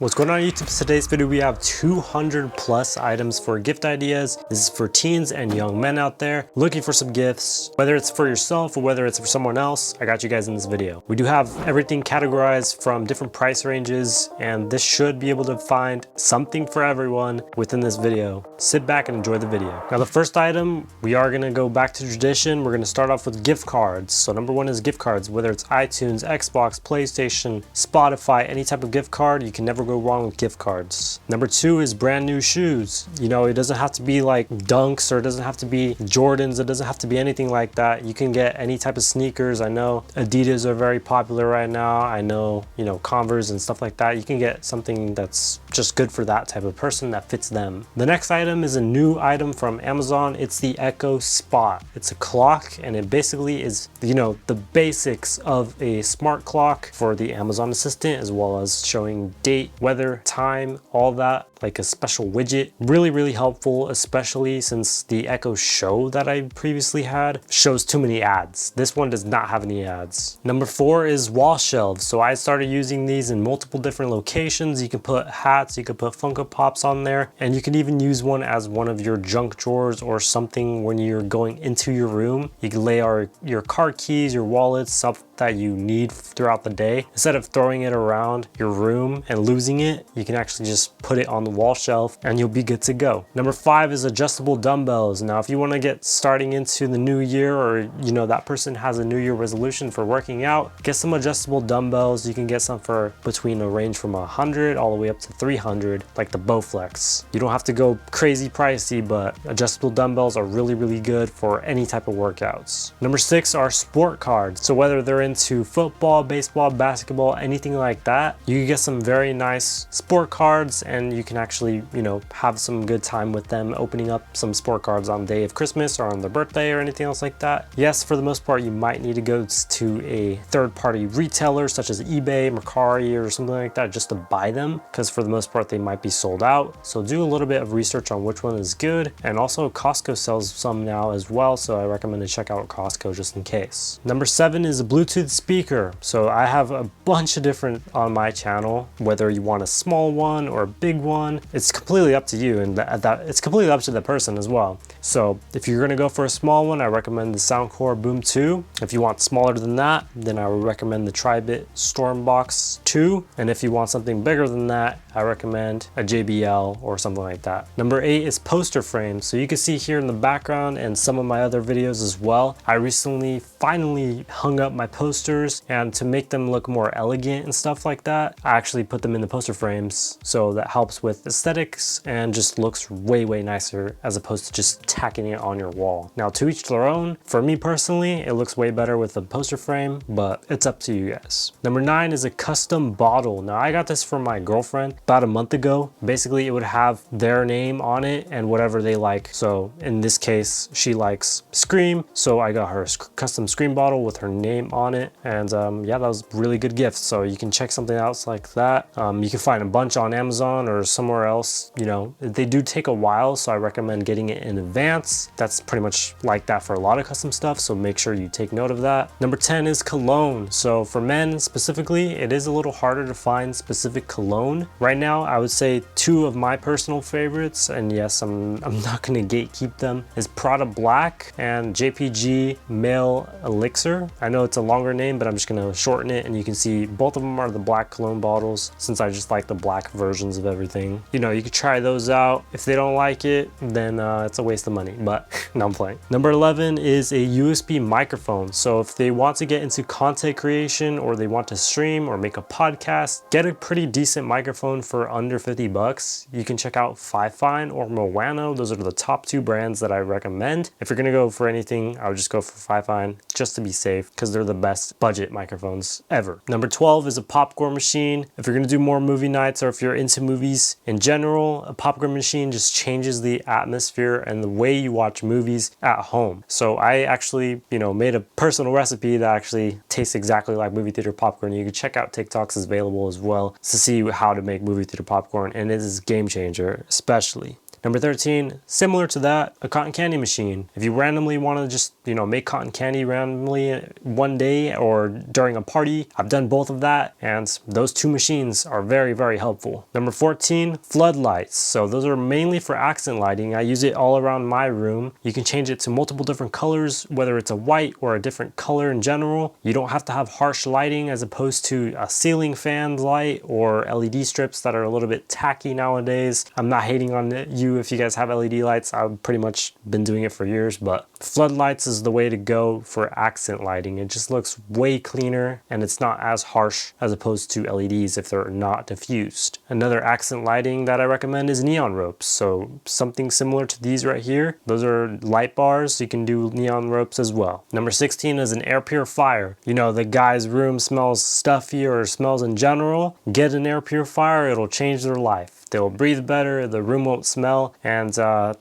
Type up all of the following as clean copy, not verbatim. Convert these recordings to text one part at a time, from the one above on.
What's going on YouTube? Today's video we have 200 plus items for gift ideas. This is for teens and young men out there looking for some gifts, whether it's for yourself or whether it's for someone else. I got you guys in this video. We do have everything categorized from different price ranges, and this should be able to find something for everyone within this video. Sit back and enjoy the video. Now the first item, we are going to go back to tradition. We're going to start off with gift cards. So number one is gift cards, whether it's iTunes, Xbox, PlayStation, Spotify, any type of gift card. You can never go wrong with gift cards. Number two is brand new shoes. You know, it doesn't have to be like Dunks, or it doesn't have to be Jordans. It doesn't have to be anything like that. You can get any type of sneakers. I know Adidas are very popular right now. I know, you know, Converse and stuff like that. You can get something that's just good for that type of person that fits them. The next item is a new item from Amazon. It's the Echo Spot. It's a clock, and it basically is, you know, the basics of a smart clock for the Amazon Assistant, as well as showing date, weather, time, all that, like a special widget. Really helpful, especially since the Echo Show that I previously had shows too many ads. This one does not have any ads. Number four is wall shelves. So I started using these in multiple different locations. You can put hats, you can put Funko Pops on there, and you can even use one as one of your junk drawers or something when you're going into your room. You can lay your car keys, your wallets, stuff that you need throughout the day. Instead of throwing it around your room and losing it, you can actually just put it on the wall shelf and you'll be good to go. Number five is adjustable dumbbells. Now, if you want to get starting into the new year, or you know that person has a new year resolution for working out, get some adjustable dumbbells. You can get some for between a range from 100 all the way up to 300, like the Bowflex. You don't have to go crazy pricey, but adjustable dumbbells are really good for any type of workouts. Number six are sport cards. So whether they're into football, baseball, basketball, anything like that, you can get some very nice sport cards, and you can actually, you know, have some good time with them, opening up some sport cards on the day of Christmas or on their birthday or anything else like that. Yes, for the most part, you might need to go to a third-party retailer such as eBay, Mercari, or something like that just to buy them, because for the most part, they might be sold out. So do a little bit of research on which one is good. And also Costco sells some now as well, so I recommend to check out Costco just in case. Number seven is a Bluetooth speaker. So I have a bunch of different on my channel, whether you want a small one or a big one. It's completely up to you, and it's completely up to the person as well. So if you're going to go for a small one, I recommend the Soundcore Boom 2. If you want smaller than that, then I would recommend the Tribit Stormbox 2. And if you want something bigger than that, I recommend a JBL or something like that. Number eight is poster frames. So you can see here in the background and some of my other videos as well, I recently finally hung up my posters, and to make them look more elegant and stuff like that, I actually put them in the poster frames. So that helps with aesthetics and just looks way nicer as opposed to just tacking it on your wall. Now, to each their own. For me personally, it looks way better with a poster frame, but it's up to you guys. Number nine is a custom bottle. Now, I got this from my girlfriend about a month ago. Basically, it would have their name on it and whatever they like. So in this case, she likes Scream, so I got her a custom Scream bottle with her name on it. And yeah, that was a really good gift. So you can check something else like that. You can find a bunch on Amazon or somewhere else. You know, they do take a while, so I recommend getting it in advance. That's pretty much like that for a lot of custom stuff, so make sure you take note of that. Number 10 is cologne. So for men specifically, it is a little harder to find specific cologne. Right now, I would say two of my personal favorites, and yes, I'm not gonna gatekeep them, is Prada Black and JPG Male Elixir. I know it's a longer name, but I'm just gonna shorten it, and you can see both of them are the black cologne bottles, since I just like the black versions of everything. You know, you could try those out. If they don't like it, then it's a waste of money, but no, I'm playing. Number 11 is a USB microphone. So if they want to get into content creation, or they want to stream or make a podcast, get a pretty decent microphone for under 50 bucks. You can check out Fifine or Moano. Those are the top two brands that I recommend. If you're gonna go for anything, I would just go for Fifine just to be safe, because they're the best budget microphones ever. Number 12 is a popcorn machine. If you're gonna do more movie nights, or if you're into movies in general, a popcorn machine just changes the atmosphere and the way you watch movies at home. So I actually, you know, made a personal recipe that actually tastes exactly like movie theater popcorn. You can check out TikToks available as well to see how to make movie theater popcorn, and it is a game changer, especially Number 13, similar to that, a cotton candy machine. If you randomly want to just, make cotton candy randomly one day or during a party, I've done both of that, and those two machines are very, very helpful. Number 14, floodlights. So those are mainly for accent lighting. I use it all around my room. You can change it to multiple different colors, whether it's a white or a different color in general. You don't have to have harsh lighting as opposed to a ceiling fan light or LED strips that are a little bit tacky nowadays. I'm not hating on you if you guys have LED lights. I've pretty much been doing it for years, but floodlights is the way to go for accent lighting. It just looks way cleaner and it's not as harsh as opposed to LEDs if they're not diffused. Another accent lighting that I recommend is neon ropes. So something similar to these right here. Those are light bars. You can do neon ropes as well. Number 16 is an air purifier. The guy's room smells stuffy or smells in general. Get an air purifier, it'll change their life. They'll breathe better, the room won't smell, and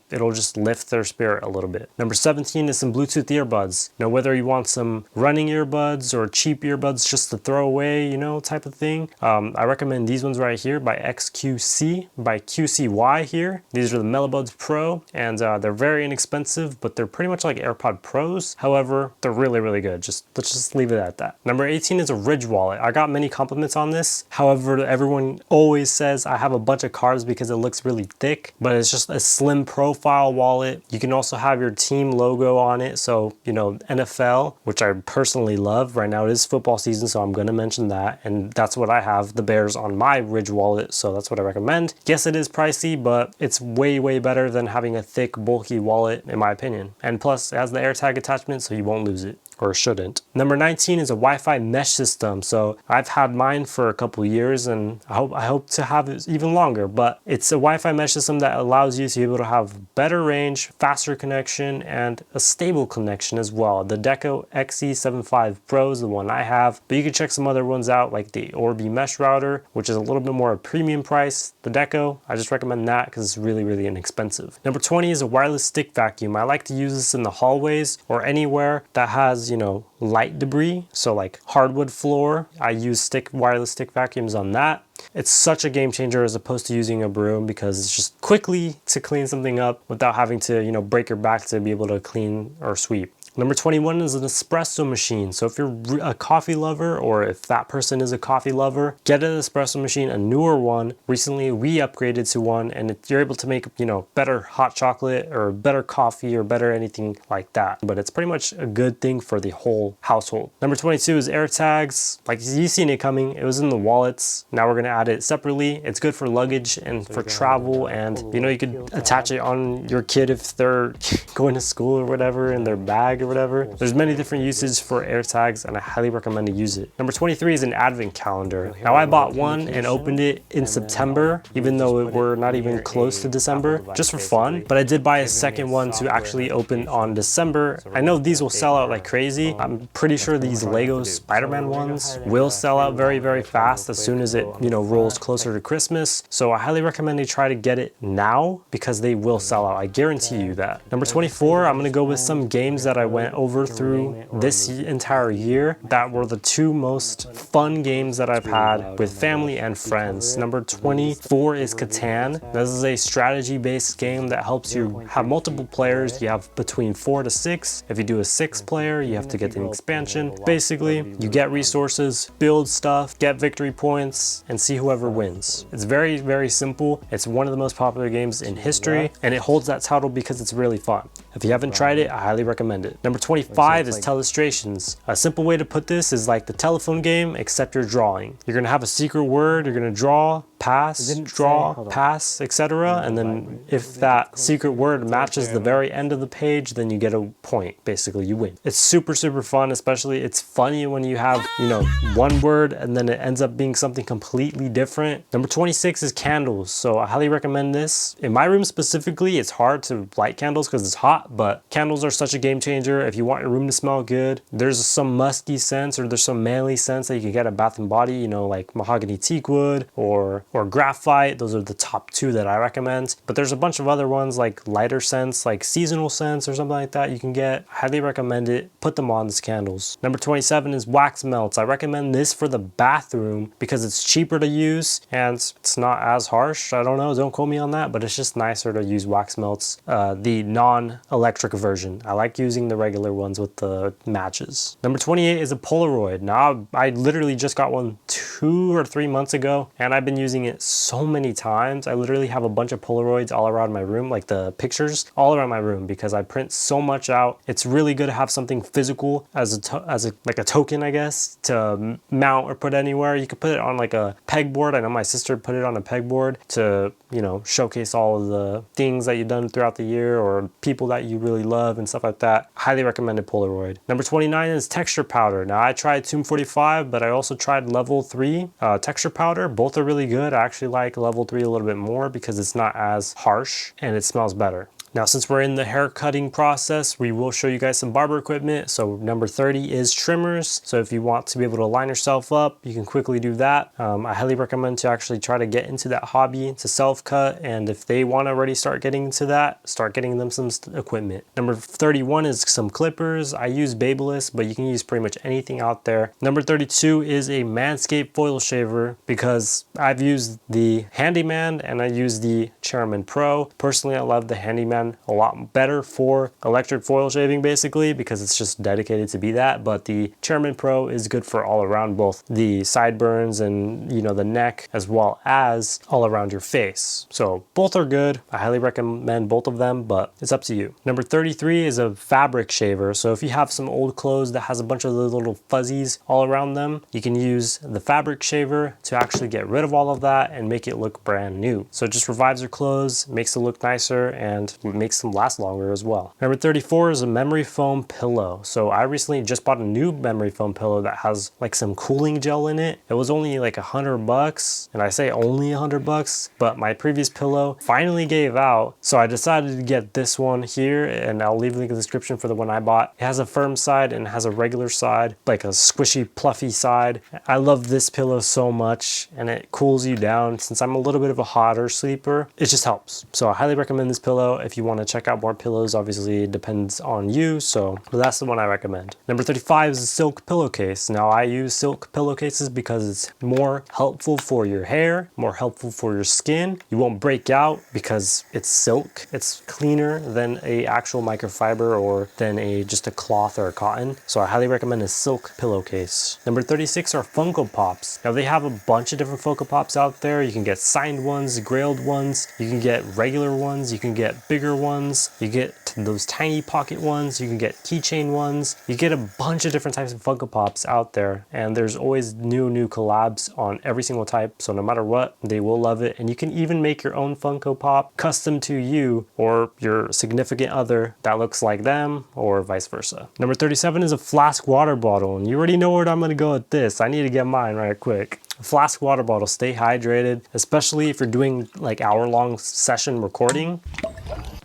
it'll just lift their spirit a little bit. Number 17 is some Bluetooth earbuds. Whether you want some running earbuds or cheap earbuds just to throw away, type of thing. I recommend these ones right here by XQC, by QCY here. These are the Melobuds Pro, and they're very inexpensive, but they're pretty much like AirPod Pros. However, they're really, really good. Let's just leave it at that. Number 18 is a Ridge wallet. I got many compliments on this. However, everyone always says I have a bunch of carbs because it looks really thick, but it's just a slim profile wallet. You can also have your team logo on it. So, NFL, which I personally love. Right now it is football season, so I'm going to mention that. And that's what I have, the Bears, on my Ridge wallet. So that's what I recommend. Yes, it is pricey, but it's way, way better than having a thick, bulky wallet, in my opinion. And plus, it has the AirTag attachment, so you won't lose it. Or shouldn't. Number 19 is a Wi-Fi mesh system. So I've had mine for a couple years and I hope to have it even longer, but it's a Wi-Fi mesh system that allows you to be able to have better range, faster connection, and a stable connection as well. The Deco XE75 Pro is the one I have, but you can check some other ones out like the Orbi mesh router, which is a little bit more a premium price. The Deco, I just recommend that because it's really, really inexpensive. Number 20 is a wireless stick vacuum. I like to use this in the hallways or anywhere that has light debris, so like hardwood floor. I use wireless stick vacuums on that. It's such a game changer as opposed to using a broom because it's just quickly to clean something up without having to break your back to be able to clean or sweep. Number 21 is an espresso machine. So if you're a coffee lover, or if that person is a coffee lover, get an espresso machine, a newer one. Recently we upgraded to one, and you're able to make better hot chocolate or better coffee or better anything like that. But it's pretty much a good thing for the whole household. Number 22 is AirTags. Like you've seen it coming. It was in the wallets. Now we're gonna add it separately. It's good for luggage and for travel, and you could attach it on your kid if they're going to school or whatever in their bag or whatever. There's many different uses for AirTags, and I highly recommend to use it. Number 23 is an advent calendar. Now I bought one and opened it in September, even though we're not even close to December, just for fun. But I did buy a second one to actually open on December. I know these will sell out like crazy. I'm pretty sure these Lego Spider-Man ones will sell out very, very fast as soon as it, rolls closer to Christmas. So I highly recommend you try to get it now because they will sell out. I guarantee you that. Number 24, I'm gonna go with some games that I went over through this entire year that were the two most fun games that I've had with family and friends. Number 24 is Catan. This is a strategy-based game that helps you have multiple players. You have between 4 to 6. If you do a 6-player, you have to get the expansion. Basically, you get resources, build stuff, get victory points, and see whoever wins. It's very, very simple. It's one of the most popular games in history, and it holds that title because it's really fun. If you haven't tried it, I highly recommend it. Number 25 is Telestrations. A simple way to put this is like the telephone game, except you're drawing. You're gonna have a secret word, you're gonna draw, pass, draw, pass, etc. And then if that secret word matches the very end of the page, then you get a point. Basically, you win. It's super, super fun, especially it's funny when you have, one word and then it ends up being something completely different. Number 26 is candles. So I highly recommend this. In my room specifically, it's hard to light candles because it's hot, but candles are such a game changer. If you want your room to smell good, there's some musky scents or there's some manly scents that you can get at Bath & Body, like mahogany teak wood or or Graphite. Those are the top two that I recommend. But there's a bunch of other ones like lighter scents, like seasonal scents or something like that you can get. Highly recommend it. Put them on as candles. Number 27 is wax melts. I recommend this for the bathroom because it's cheaper to use and it's not as harsh. I don't know, don't quote me on that, but it's just nicer to use wax melts, the non-electric version. I like using the regular ones with the matches. Number 28 is a Polaroid. Now, I literally just got one 2 or 3 months ago and I've been using it so many times. I literally have a bunch of Polaroids all around my room, like the pictures all around my room, because I print so much out. It's really good to have something physical as like a token, I guess, to mount or put anywhere. You could put it on like a pegboard. I know my sister put it on a pegboard to, you know, showcase all of the things that you've done throughout the year or people that you really love and stuff like that. Highly recommended Polaroid. Number 29 is texture powder. Now, I tried Tomb 45, but I also tried level 3 texture powder. Both are really good. I actually like level 3 a little bit more because it's not as harsh and it smells better. Now, since we're in the hair cutting process, we will show you guys some barber equipment. So number 30 is trimmers. So if you want to be able to line yourself up, you can quickly do that. I highly recommend to actually try to get into that hobby to self-cut. And if they want to already start getting into that, start getting them some equipment. Number 31 is some clippers. I use Babyliss, but you can use pretty much anything out there. Number 32 is a Manscaped foil shaver because I've used the Handyman and I use the Chairman Pro. Personally, I love the Handyman a lot better for electric foil shaving basically because it's just dedicated to be that, but the Chairman Pro is good for all around, both the sideburns and, you know, the neck as well as all around your face. So both are good. I highly recommend both of them, but it's up to you. Number 33 is a fabric shaver. So if you have some old clothes that has a bunch of little fuzzies all around them, you can use the fabric shaver to actually get rid of all of that and make it look brand new. So it just revives your clothes, makes it look nicer, and makes them last longer as well. Number 34 is a memory foam pillow. So I recently just bought a new memory foam pillow that has like some cooling gel in it. It was only like $100, and I say only $100, but my previous pillow finally gave out. So I decided to get this one here, and I'll leave a link in the description for the one I bought. It has a firm side and it has a regular side, like a squishy, fluffy side. I love this pillow so much, and it cools you down. Since I'm a little bit of a hotter sleeper, it just helps. So I highly recommend this pillow if you want to check out more pillows. Obviously it depends on you, but that's the one I recommend. Number 35 is a silk pillowcase. Now, I use silk pillowcases because it's more helpful for your hair, more helpful for your skin. You won't break out because it's silk. It's cleaner than a actual microfiber or than just a cloth or a cotton. So I highly recommend a silk pillowcase. Number 36 are Funko Pops. Now, they have a bunch of different Funko Pops out there. You can get signed ones, grailed ones, you can get regular ones, you can get bigger ones, you get those tiny pocket ones, you can get keychain ones, you get a bunch of different types of Funko Pops out there, and there's always new collabs on every single type. So no matter what, they will love it. And you can even make your own Funko Pop custom to you or your significant other that looks like them, or vice versa. Number 37 is a flask water bottle, and you already know where I'm gonna go with this. I need to get mine right quick. A flask water bottle. Stay hydrated, especially if you're doing like hour-long session recording.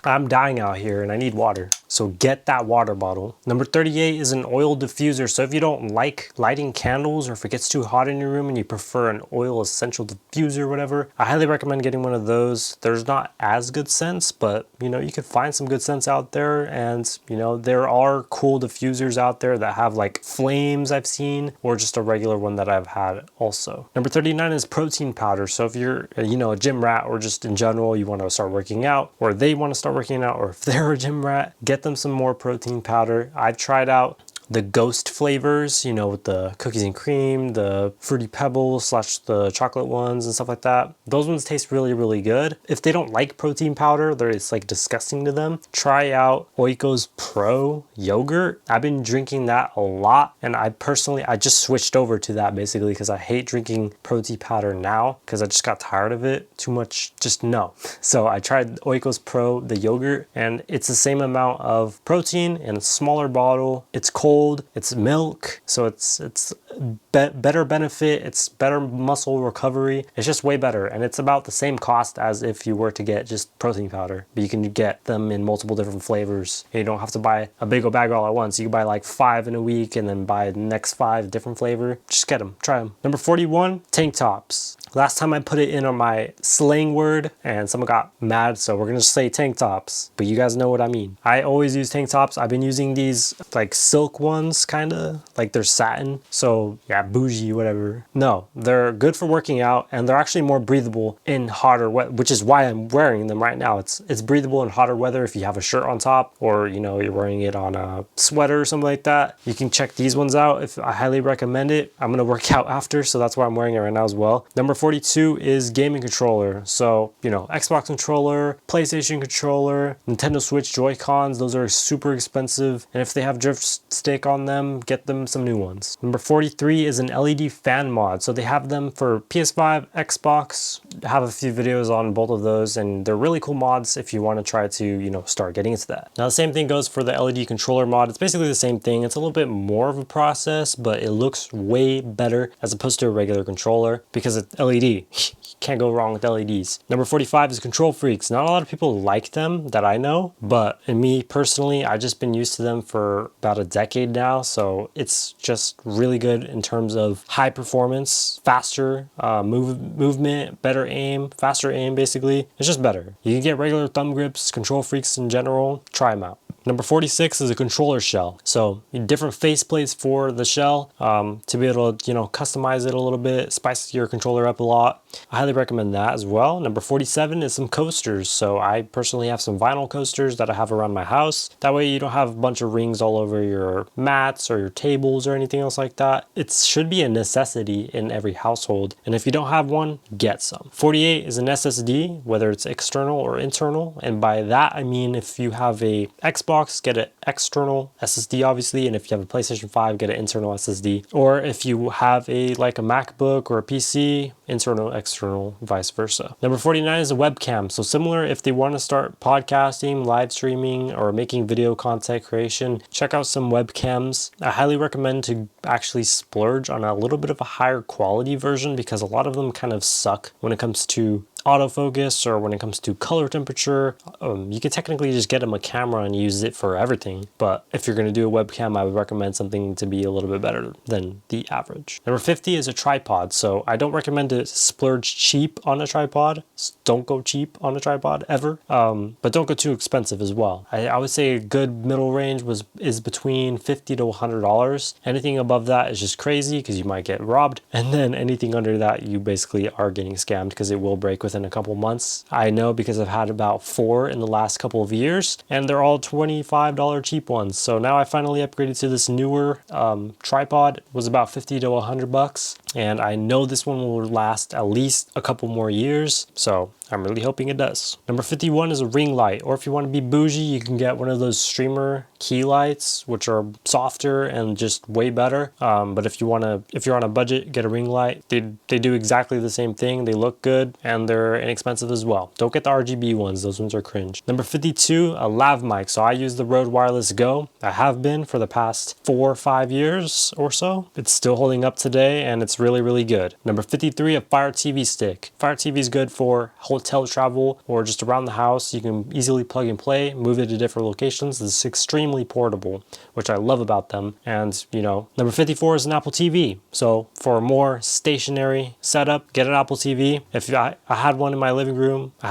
I'm dying out here and I need water. So get that water bottle. Number 38 is an oil diffuser. So if you don't like lighting candles, or if it gets too hot in your room and you prefer an oil essential diffuser or whatever, I highly recommend getting one of those. There's not as good scents, but you know, you could find some good scents out there. And you know, there are cool diffusers out there that have like flames I've seen, or just a regular one that I've had also. Number 39 is protein powder. So if you're, you know, a gym rat, or just in general, you want to start working out, or they want to start working out, or if they're a gym rat, get them some more protein powder. I've tried out the ghost flavors, you know, with the cookies and cream, the fruity pebbles / the chocolate ones and stuff like that. Those ones taste really good. If they don't like protein powder, it's like disgusting to them, try out Oiko's Pro yogurt. I've been drinking that a lot, and I just switched over to that basically because I hate drinking protein powder now because I just got tired of it. Too much, just no. So I tried Oiko's Pro, the yogurt, and it's the same amount of protein in a smaller bottle. It's cold, it's milk, so it's better benefit, it's better muscle recovery. It's just way better, and it's about the same cost as if you were to get just protein powder, but you can get them in multiple different flavors. You don't have to buy a big old bag all at once. You can buy like 5 in a week and then buy the next 5 different flavor. Just get them, try them. Number 41, tank tops. Last time I put it in on my slang word and someone got mad, so we're gonna just say tank tops, but you guys know what I mean. I always use tank tops. I've been using these like silk ones, kind of like they're satin. So yeah, bougie, whatever. No, they're good for working out, and they're actually more breathable in hotter weather, which is why I'm wearing them right now. It's breathable in hotter weather if you have a shirt on top, or you know, you're wearing it on a sweater or something like that. You can check these ones out. If I highly recommend it. I'm gonna work out after, so that's why I'm wearing it right now as well. Number 42 is gaming controller. So, you know, Xbox controller, PlayStation controller, Nintendo Switch Joy-Cons, those are super expensive. And if they have drift stick on them, get them some new ones. Number 43 is an LED fan mod. So they have them for PS5, Xbox. I have a few videos on both of those, and they're really cool mods if you want to try to, you know, start getting into that. Now the same thing goes for the LED controller mod. It's basically the same thing. It's a little bit more of a process, but it looks way better as opposed to a regular controller because it's LED. Can't go wrong with LEDs. Number 45 is control freaks. Not a lot of people like them that I know, but in me personally, I've just been used to them for about a decade now. So it's just really good in terms of high performance, faster movement, better aim, faster aim basically. It's just better. You can get regular thumb grips, control freaks in general, try them out. Number 46 is a controller shell. So different face plates for the shell to be able to, you know, customize it a little bit, spice your controller up a lot. I highly recommend that as well. Number 47 is some coasters. So I personally have some vinyl coasters that I have around my house. That way you don't have a bunch of rings all over your mats or your tables or anything else like that. It should be a necessity in every household. And if you don't have one, get some. 48 is an SSD, whether it's external or internal. And by that, I mean if you have a Xbox, get an external SSD obviously. And if you have a PlayStation 5, get an internal SSD. Or if you have a MacBook or a PC, internal, external, vice versa. Number 49 is a webcam. So similar, if they want to start podcasting, live streaming, or making video content creation, check out some webcams. I highly recommend to actually splurge on a little bit of a higher quality version because a lot of them kind of suck when it comes to autofocus or when it comes to color temperature. You could technically just get them a camera and use it for everything, but if you're going to do a webcam, I would recommend something to be a little bit better than the average. Number 50 is a tripod. So I don't recommend to splurge cheap on a tripod. Don't go cheap on a tripod ever, but don't go too expensive as well. I would say a good middle range is between $50 to $100. Anything above that is just crazy because you might get robbed, and then anything under that you basically are getting scammed because it will break within a couple months. I know because I've had about 4 in the last couple of years, and they're all $25 cheap ones. So now I finally upgraded to this newer tripod. It was about $50 to $100, and I know this one will last at least a couple more years. So I'm really hoping it does. Number 51 is a ring light, or if you want to be bougie, you can get one of those streamer key lights, which are softer and just way better. But if you're on a budget, get a ring light. They do exactly the same thing. They look good and they're inexpensive as well. Don't get the RGB ones. Those ones are cringe. Number 52, a lav mic. So I use the Rode Wireless Go. I have been for the past 4 or 5 years or so. It's still holding up today and it's really, really good. Number 53, a Fire TV stick. Fire TV is good for hotel travel or just around the house. You can easily plug and play, move it to different locations. This is extremely portable, which I love about them. And you know, number 54 is an Apple TV. So for a more stationary setup, get an Apple TV. If I had one in my living room, if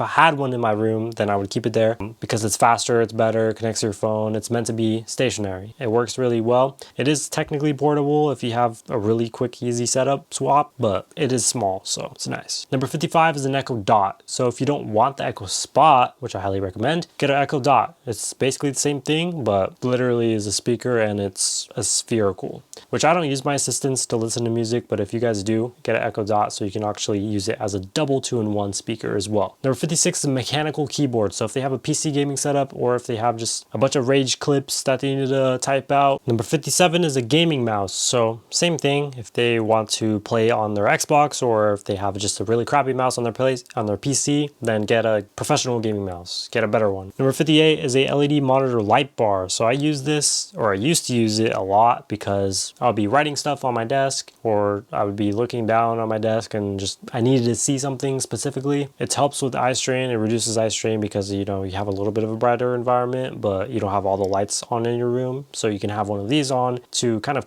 I had one in my room, then I would keep it there because it's faster, it's better, connects to your phone. It's meant to be stationary. It works really well. It is technically portable if you have a really quick, easy setup swap, but it is small, so it's nice. Number 55 is an Echo Dot. So if you don't want the Echo Spot, which I highly recommend, get an Echo Dot. It's basically the same thing, but literally is a speaker and it's a spherical, which I don't use my assistants to listen to music, but if you guys do, get an Echo Dot so you can actually use it as a double 2-in-1 speaker as well. Number 56 is a mechanical keyboard. So if they have a PC gaming setup or if they have just a bunch of rage clips that they need to type out. Number 57 is a gaming mouse. So same thing if they want to play on their Xbox or if they have just a really crappy mouse on their PC, then get a professional gaming mouse. Get a better one. Number 58 is a LED monitor light bar. So I use this, or I used to use it a lot because I'll be writing stuff on my desk or I would be looking down on my desk and just I needed to see something specifically. It helps with eye strain. It reduces eye strain because you know you have a little bit of a brighter environment, but you don't have all the lights on in your room. So you can have one of these on to kind of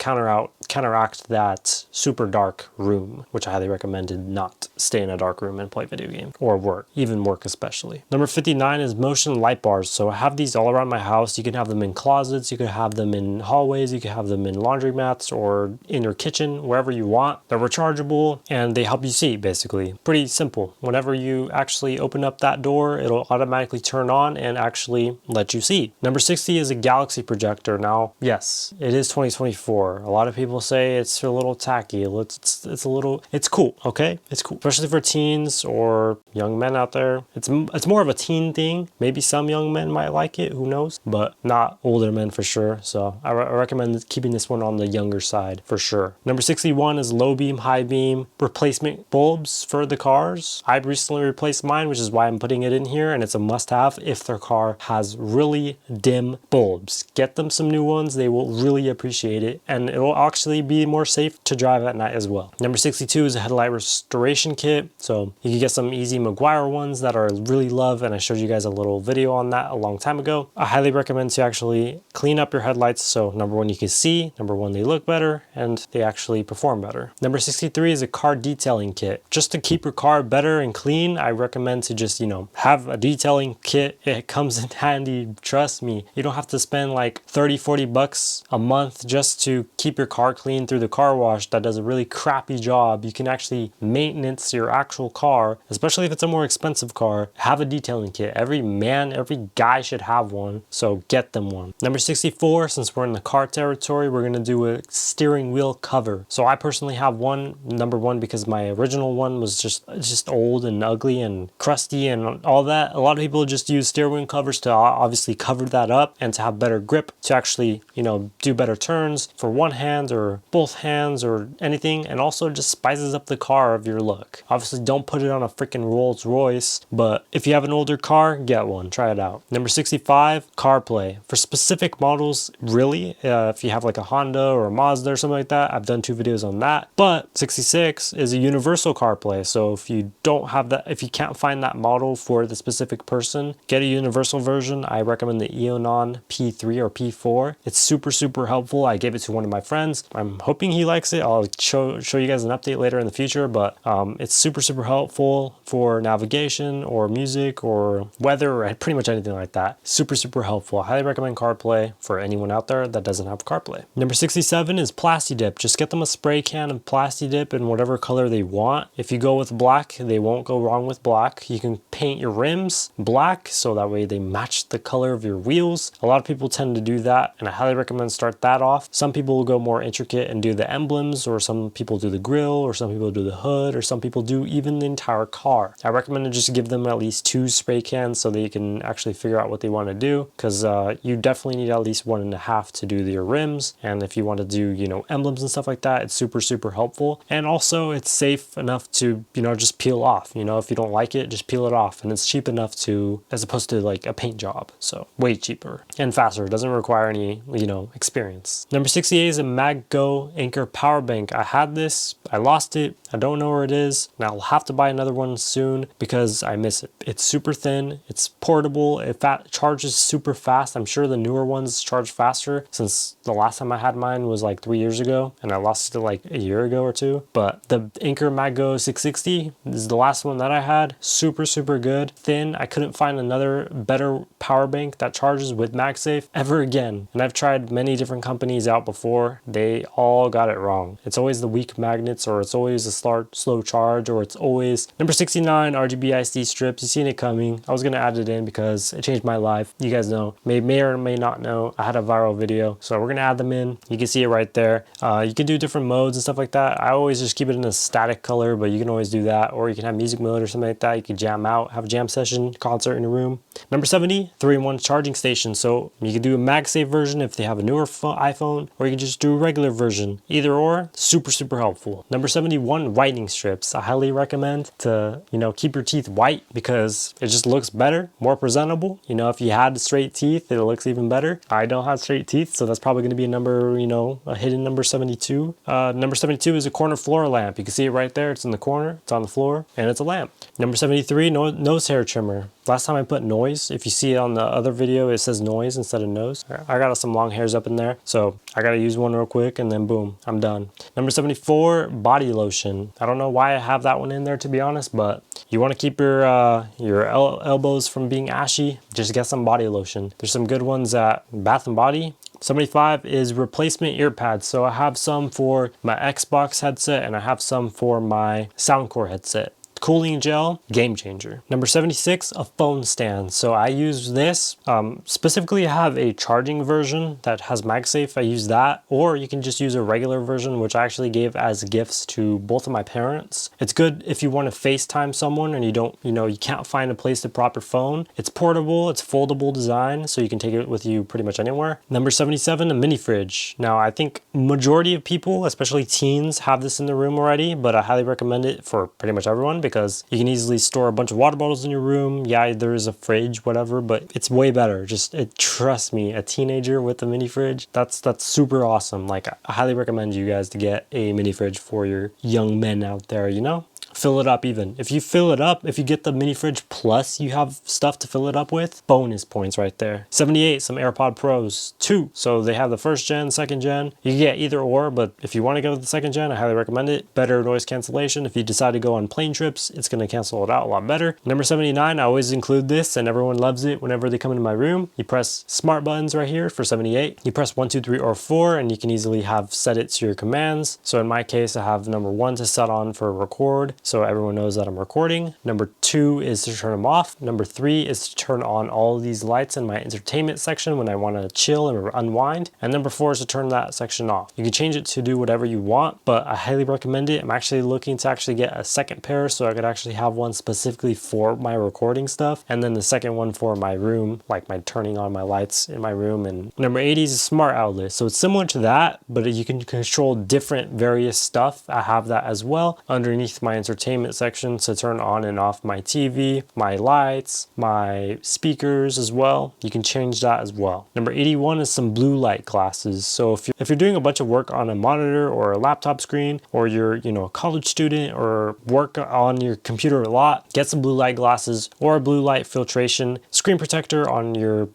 counteract that super dark room, which I highly recommend to not stay in a dark room and play video game or work, even work especially. Number 59 is motion light bars. So I have these all around my house. You can have them in closets, you could have them in hallways, you can have them in laundry mats or in your kitchen, wherever you want. They're rechargeable and they help you see, basically. Pretty simple. Whenever you actually open up that door, it'll automatically turn on and actually let you see. Number 60 is a galaxy projector. Now, yes, it is 2024. A lot of people say it's a little tacky. It's cool, okay? It's cool, especially for teens or young men out there. It's more of a teen thing. Maybe some young men might like it, who knows, but not older men for sure. So I recommend keeping this one on the younger side for sure. Number 61 is low beam, high beam replacement bulbs for the cars. I've recently replaced mine, which is why I'm putting it in here, and it's a must-have if their car has really dim bulbs. Get them some new ones. They will really appreciate it, and it will actually be more safe to drive at night as well. Number 62 is a headlight restoration kit. So you can get some easy Maguire ones that I really love, and I showed you guys a little video on that a long time ago. I highly recommend to actually clean up your headlights. So number one, you can see, number one, they look better and they actually perform better. Number 63 is a car detailing kit. Just to keep your car better and clean, I recommend to just, have a detailing kit. It comes in handy, trust me. You don't have to spend like 30-40 bucks a month just to keep your car clean through the car wash that does a really crappy job. You can actually maintenance your actual car, especially if it's a more expensive car. Have a detailing kit. Every guy should have one, so get them one. Number 64, since we're in the car territory, we're gonna do a steering wheel cover. So I personally have one, number one, because my original one was just old and ugly and crusty and all that. A lot of people just use steering wheel covers to obviously cover that up and to have better grip, to actually, do better turns for one hand or both hands or anything, and also just spices up the car of your look. Obviously, don't put it on a freaking Rolls Royce, but if you have an older car, get one, try it out. Number 65, CarPlay. For specific models, really, if you have like a Honda or a Mazda or something like that, I've done 2 videos on that. But 66 is a universal CarPlay. So if you don't have that, if you can't find that model for the specific person, get a universal version. I recommend the Eonon P3 or P4. It's super helpful. I gave it to one of my friends. I'm hoping he likes it. I'll show you guys an update later in the future, but it's super helpful for navigation or music or weather or pretty much anything like that. Super helpful. I highly recommend CarPlay for anyone out there that doesn't have CarPlay. Number 67 is Plastidip. Just get them a spray can of Plastidip in whatever color they want. If you go with black, they won't go wrong with black. You can paint your rims black so that way they match the color of your wheels. A lot of people tend to do that, and I highly recommend start that off. Some people will go more intricate and do the emblems, or some people do the grill, or some people do the hood, or some people do even the entire car. I recommend to just give them at least 2 spray cans so they can actually figure out what they want to do, because you definitely need at least 1.5 to do your rims. And if you want to do, emblems and stuff like that, it's super helpful. And also it's safe enough to, just peel off. If you don't like it, just peel it off. And it's cheap enough to, as opposed to like a paint job. So way cheaper and faster. It doesn't require any, experience. Number 68 is a MagGo Anchor power bank. I had this, I lost it. I don't know where it is. And I'll have to buy another one soon because I miss it. It's super thin. It's portable. It charges super fast. I'm sure the newer ones charge faster, since the last time I had mine was like 3 years ago and I lost it like a year ago or 2. But the Anchor MagGo 660 is the last one that I had. Super good. Thin. I couldn't find another better power bank that charges with MagSafe ever again. And I've tried many different companies out before. They all got it wrong. It's always the weak magnets, or it's always a slow charge, or it's always number 69 RGB IC strips. You've seen it coming. I was gonna add it in because it changed my life. You guys know, may or may not know, I had a viral video, so we're gonna add them in. You can see it right there. You can do different modes and stuff like that. I always just keep it in a static color, but you can always do that, or you can have music mode or something like that. You can jam out, have a jam session, concert in your room. Number 70, 3-in-1 charging station. So you can do a MagSafe version if they have a newer iPhone, or you can just do a regular version. Either or, super helpful. Number 71, whitening strips. I highly recommend to, keep your teeth white because it just looks better, more presentable. If you had straight teeth, it looks even better. I don't have straight teeth, so that's probably going to be a number, a hidden number 72. Number 72 is a corner floor lamp. You can see it right there. It's in the corner, it's on the floor, and it's a lamp. Number 73, nose hair trimmer. Last time I put noise. If you see it on the other video, it says noise instead of nose. I got some long hairs up in there, so I got to use one real quick. and then boom, I'm done. Number 74, body lotion. I don't know why I have that one in there, to be honest, but you want to keep your elbows from being ashy, just get some body lotion. There's some good ones at Bath and Body. 75 is replacement ear pads. So I have some for my Xbox headset and I have some for my Soundcore headset. Cooling gel, game changer. Number 76, a phone stand. So I use this, specifically I have a charging version that has MagSafe. I use that, or you can just use a regular version, which I actually gave as gifts to both of my parents. It's good if you want to FaceTime someone and you can't find a place to prop your phone. It's portable, it's foldable design, so you can take it with you pretty much anywhere. Number 77, a mini fridge. Now I think majority of people, especially teens, have this in their room already, but I highly recommend it for pretty much everyone because you can easily store a bunch of water bottles in your room. Yeah, there is a fridge, whatever, but it's way better. Trust me, a teenager with a mini fridge, that's super awesome. Like, I highly recommend you guys to get a mini fridge for your young men out there, you know? Fill it up even. If you fill it up, if you get the mini fridge plus you have stuff to fill it up with, bonus points right there. 78, some AirPod Pros 2. So they have the first gen, second gen. You can get either or, but if you want to go with the second gen, I highly recommend it. Better noise cancellation. If you decide to go on plane trips, it's going to cancel it out a lot better. Number 79, I always include this and everyone loves it whenever they come into my room. You press smart buttons right here for 78. You press 1, 2, 3, or 4 and you can easily have set it to your commands. So in my case, I have number 1 to set on for record, so everyone knows that I'm recording. Number 2 is to turn them off. Number 3 is to turn on all of these lights in my entertainment section when I want to chill and unwind. And number 4 is to turn that section off. You can change it to do whatever you want, but I highly recommend it. I'm actually looking to actually get a second pair so I could actually have one specifically for my recording stuff, and then the second one for my room, like my turning on my lights in my room. And number 80 is a smart outlet. So it's similar to that, but you can control different various stuff. I have that as well underneath my entertainment section to turn on and off my TV, my lights, my speakers as well. You can change that as well. Number 81 is some blue light glasses. So if you're doing a bunch of work on a monitor or a laptop screen, or you're a college student or work on your computer a lot, get some blue light glasses or a blue light filtration screen protector on your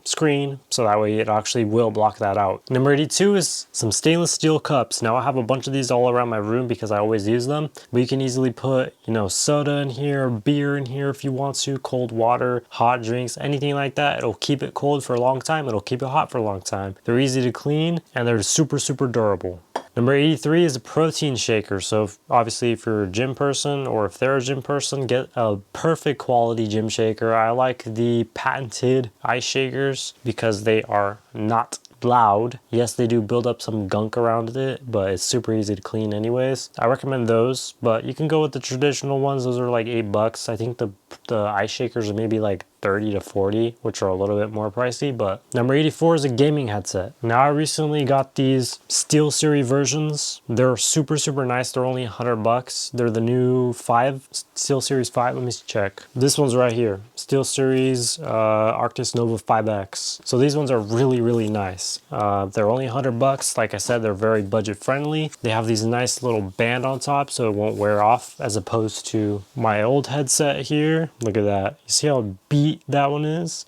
screen, so that way it actually will block that out. Number 82 is some stainless steel cups. Now I have a bunch of these all around my room because I always use them, but you can easily put soda in here, beer in here if you want to, cold water, hot drinks, anything like that. It'll keep it cold for a long time, it'll keep it hot for a long time. They're easy to clean and they're super durable. Number 83 is a protein shaker. So obviously if you're a gym person, or if they're a gym person, get a perfect quality gym shaker. I like the patented ice shakers because they are not loud. Yes, they do build up some gunk around it, but it's super easy to clean anyways. I recommend those, but you can go with the traditional ones. Those are like $8. I think the ice shakers are maybe like 30 to 40, which are a little bit more pricey. But number 84 is a gaming headset. Now I recently got these SteelSeries versions. They're super nice. They're only $100. They're the new SteelSeries 5. Let me check. This one's right here. SteelSeries Arctis Nova 5X. So these ones are really nice. They're only $100. Like I said, they're very budget friendly. They have these nice little band on top so it won't wear off, as opposed to my old headset here. Look at that. You see how beat that one is?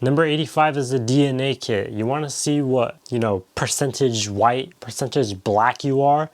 Number 85 is the DNA kit. You want to see what, percentage white, percentage black you are,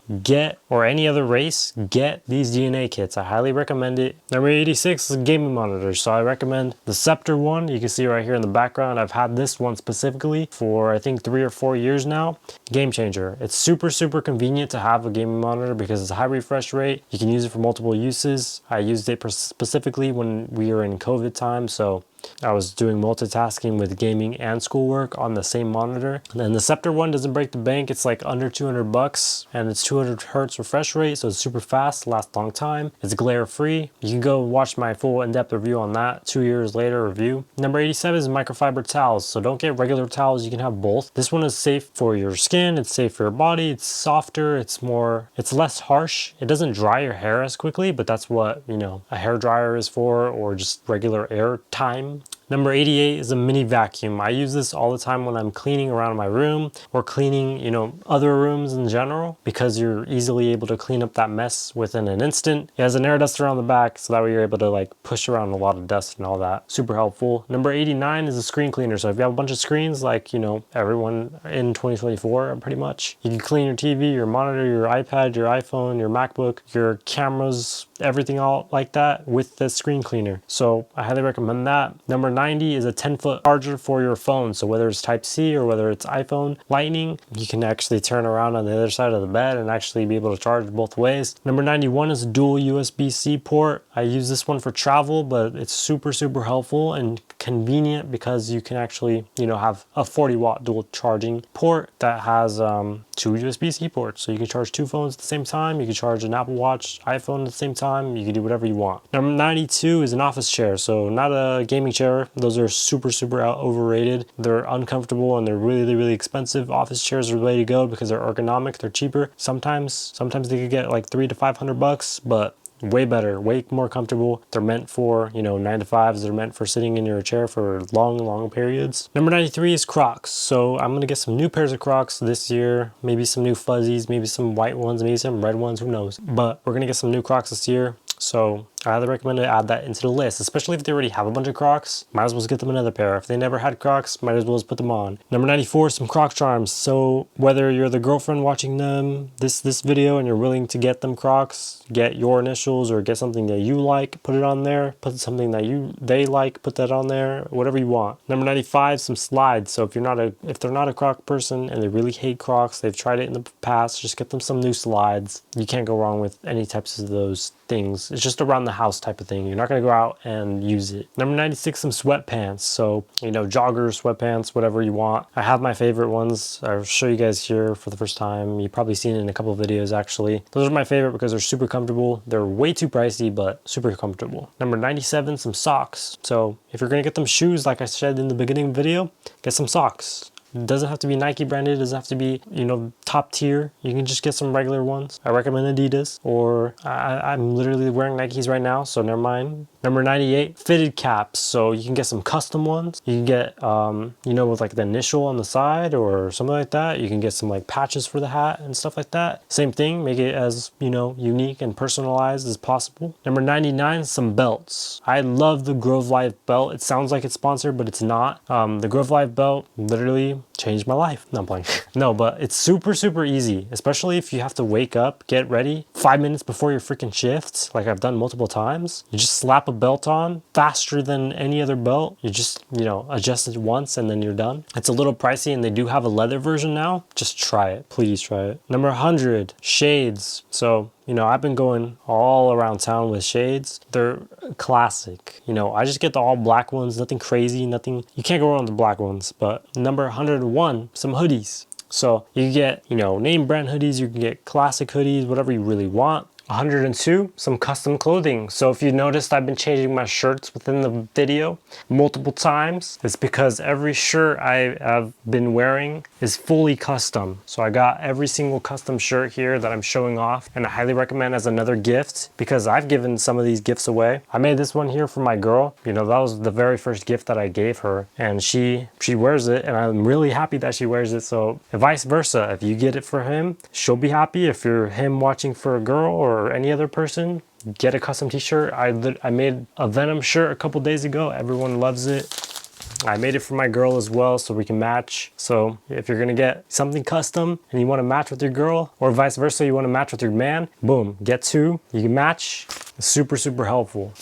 or any other race, get these DNA kits. I highly recommend it. Number 86 is gaming monitor. So I recommend the Scepter one. You can see right here in the background, I've had this one specifically for I think 3 or 4 years now. Game changer. It's super convenient to have a gaming monitor because it's a high refresh rate. You can use it for multiple uses. I used it specifically when we were in COVID time, so I was doing multitasking with gaming and schoolwork on the same monitor. And the Scepter one doesn't break the bank. It's like under $200 and it's 200 hertz refresh rate, so it's super fast, lasts a long time. It's glare free. You can go watch my full in-depth review on that, 2 years later review. Number 87 is microfiber towels. So don't get regular towels, you can have both. This one is safe for your skin, it's safe for your body, it's softer, it's less harsh. It doesn't dry your hair as quickly, but that's what, a hair dryer is for, or just regular air time. Number 88 is a mini vacuum. I use this all the time when I'm cleaning around my room or cleaning, you know, other rooms in general, because you're easily able to clean up that mess within an instant. It has an air duster on the back, so that way you're able to like push around a lot of dust and all that. Super helpful. Number 89 is a screen cleaner. So if you have a bunch of screens, like, you know, everyone in 2024 pretty much, you can clean your TV, your monitor, your iPad, your iPhone, your MacBook, your cameras, everything all like that with the screen cleaner. So I highly recommend that. Number 90 is a 10-foot charger for your phone. So whether it's Type-C or whether it's iPhone Lightning, you can actually turn around on the other side of the bed and actually be able to charge both ways. Number 91 is a dual USB-C port. I use this one for travel, but it's super helpful and convenient because you can actually, you know, have a 40-watt dual charging port that has 2 USB-C ports. So you can charge 2 phones at the same time. You can charge an Apple Watch, iPhone at the same time. You can do whatever you want. Number 92 is an office chair. So not a gaming chair. Those are super overrated. They're uncomfortable and they're really expensive. Office chairs are the way to go because they're ergonomic. They're cheaper. Sometimes they could get like $300 to $500, but way better, way more comfortable. They're meant for, you know, 9 to 5s. They're meant for sitting in your chair for long periods. Number 93 is Crocs. So I'm gonna get some new pairs of Crocs this year. Maybe some new fuzzies, maybe some white ones, maybe some red ones, who knows. But we're gonna get some new Crocs this year. So I highly recommend to add that into the list, especially if they already have a bunch of Crocs. Might as well get them another pair. If they never had Crocs, might as well just put them on. Number 94 is some Croc charms. So whether you're the girlfriend watching them this video and you're willing to get them Crocs, get your initials or get something that you like, put it on there. Put something that they like, put that on there. Whatever you want. Number 95, some slides. So if they're not a Croc person and they really hate Crocs, they've tried it in the past, just get them some new slides. You can't go wrong with any types of those things. It's just around the house type of thing. You're not going to go out and use it. Number 96, some sweatpants. So, you know, joggers, sweatpants, whatever you want. I have my favorite ones. I'll show you guys here for the first time. You've probably seen it in a couple of videos actually. Those are my favorite because they're super comfortable. They're way too pricey, but super comfortable. Number 97, some socks. So if you're going to get them shoes, like I said in the beginning of the video, get some socks. It doesn't have to be Nike branded. It doesn't have to be, you know, top tier. You can just get some regular ones. I recommend Adidas, or I'm literally wearing Nikes right now, so never mind. Number 98, fitted caps. So you can get some custom ones. You can get, you know, with like the initial on the side or something like that. You can get some like patches for the hat and stuff like that. Same thing, make it as, you know, unique and personalized as possible. Number 99, some belts. I love the Grove Life belt. It sounds like it's sponsored, but it's not. The Grove Life belt literally changed my life. No, I'm playing. No, but it's super easy, especially if you have to wake up, get ready 5 minutes before your freaking shift, like I've done multiple times. You just slap a belt on faster than any other belt. You just, you know, adjust it once and then you're done. It's a little pricey and they do have a leather version now. Just try it. Please try it. Number 100, shades. So, you know, I've been going all around town with shades. They're classic. You know, I just get the all black ones, nothing crazy, nothing. You can't go wrong with the black ones. But number 101, some hoodies. So you can get, you know, name brand hoodies, you can get classic hoodies, whatever you really want. 102, some custom clothing. So if you noticed, I've been changing my shirts within the video multiple times. It's because every shirt I have been wearing is fully custom. So I got every single custom shirt here that I'm showing off, and I highly recommend as another gift because I've given some of these gifts away. I made this one here for my girl. You know, that was the very first gift that I gave her, and she wears it, and I'm really happy that she wears it. So vice versa, if you get it for him, she'll be happy. If you're him watching for a girl or any other person, get a custom t-shirt. I made a Venom shirt a couple days ago. Everyone loves it. I made it for my girl as well so we can match. So if you're gonna get something custom and you want to match with your girl, or vice versa, you want to match with your man, boom, get two, you can match. It's super helpful.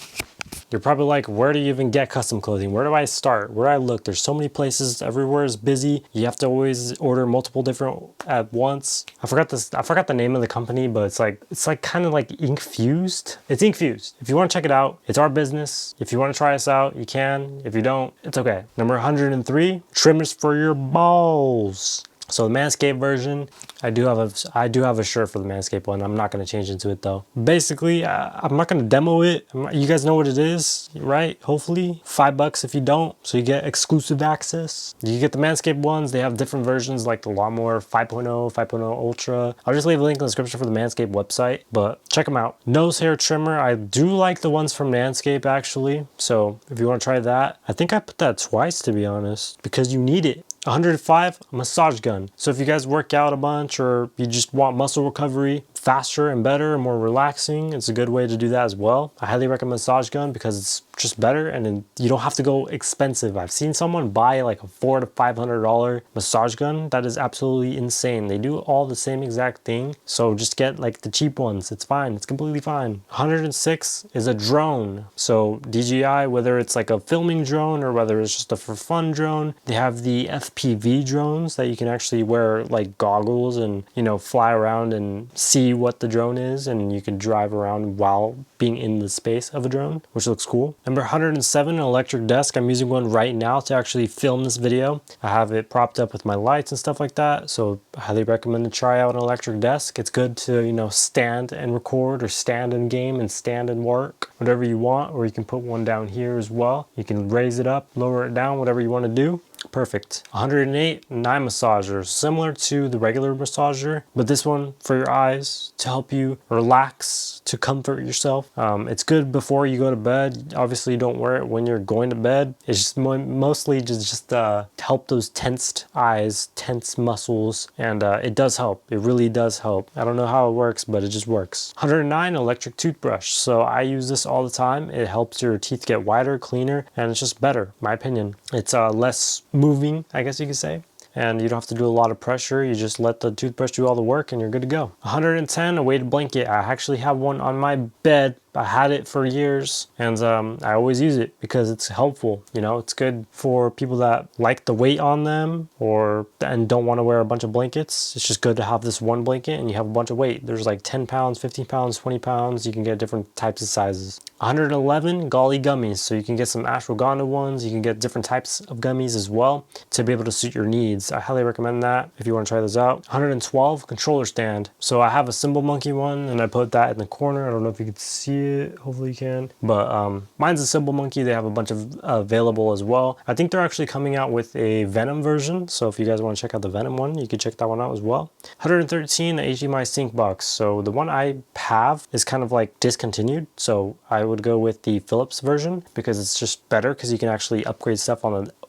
You're probably like, where do you even get custom clothing? Where do I start? Where do I look? There's so many places. Everywhere is busy. You have to always order multiple different at once. I forgot the name of the company, but it's like kind of like ink fused. It's ink fused. If you want to check it out, it's our business. If you want to try us out, you can. If you don't, it's okay. Number 103, trimmers for your balls. So the Manscaped version, I do have a shirt for the Manscaped one. I'm not going to change into it though. Basically, I'm not going to demo it. You guys know what it is, right? Hopefully, $5 if you don't. So you get exclusive access. You get the Manscaped ones. They have different versions like the Lawnmower 5.0, 5.0 Ultra. I'll just leave a link in the description for the Manscaped website, but check them out. Nose hair trimmer. I do like the ones from Manscaped actually. So if you want to try that, I think I put that twice to be honest, because you need it. 105 massage gun. So if you guys work out a bunch or you just want muscle recovery faster and better and more relaxing, it's a good way to do that as well. I highly recommend massage gun because it's just better and you don't have to go expensive. I've seen someone buy like a $400 to $500 massage gun. That is absolutely insane. They do all the same exact thing. So just get like the cheap ones. It's fine. It's completely fine. 106 is a drone. So DJI, whether it's like a filming drone or whether it's just a for fun drone, they have the FPV drones that you can actually wear like goggles and, you know, fly around and see what the drone is, and you can drive around while being in the space of a drone, which looks cool. Number 107, an electric desk. I'm using one right now to actually film this video. I have it propped up with my lights and stuff like that, so I highly recommend to try out an electric desk. It's good to, you know, stand and record or stand and game and stand and work, whatever you want, or you can put one down here as well. You can raise it up, lower it down, whatever you want to do. Perfect. 108, an eye massager, similar to the regular massager, but this one for your eyes to help you relax, to comfort yourself. It's good before you go to bed. Obviously, don't wear it when you're going to bed. It's just mostly just to help those tensed eyes, tense muscles, and it does help. It really does help. I don't know how it works, but it just works. 109, electric toothbrush. So I use this all the time. It helps your teeth get whiter, cleaner, and it's just better, my opinion. It's less moving, I guess you could say, and you don't have to do a lot of pressure. You just let the toothbrush do all the work and you're good to go. 110, a weighted blanket. I actually have one on my bed. I had it for years, and I always use it because it's helpful. You know, it's good for people that like the weight on them and don't want to wear a bunch of blankets. It's just good to have this one blanket and you have a bunch of weight. There's like 10 pounds, 15 pounds, 20 pounds. You can get different types of sizes. 111, Golly gummies. So you can get some ashwagandha ones. You can get different types of gummies as well to be able to suit your needs. I highly recommend that if you want to try those out. 112, controller stand. So I have a Symbol Monkey one and I put that in the corner. I don't know if you can see it. Hopefully you can. But mine's a Symbol Monkey. They have a bunch of available as well. I think they're actually coming out with a Venom version. So if you guys want to check out the Venom one, you can check that one out as well. 113, the HDMI sync box. So the one I have is kind of like discontinued. So I would go with the Philips version because it's just better because you can actually upgrade stuff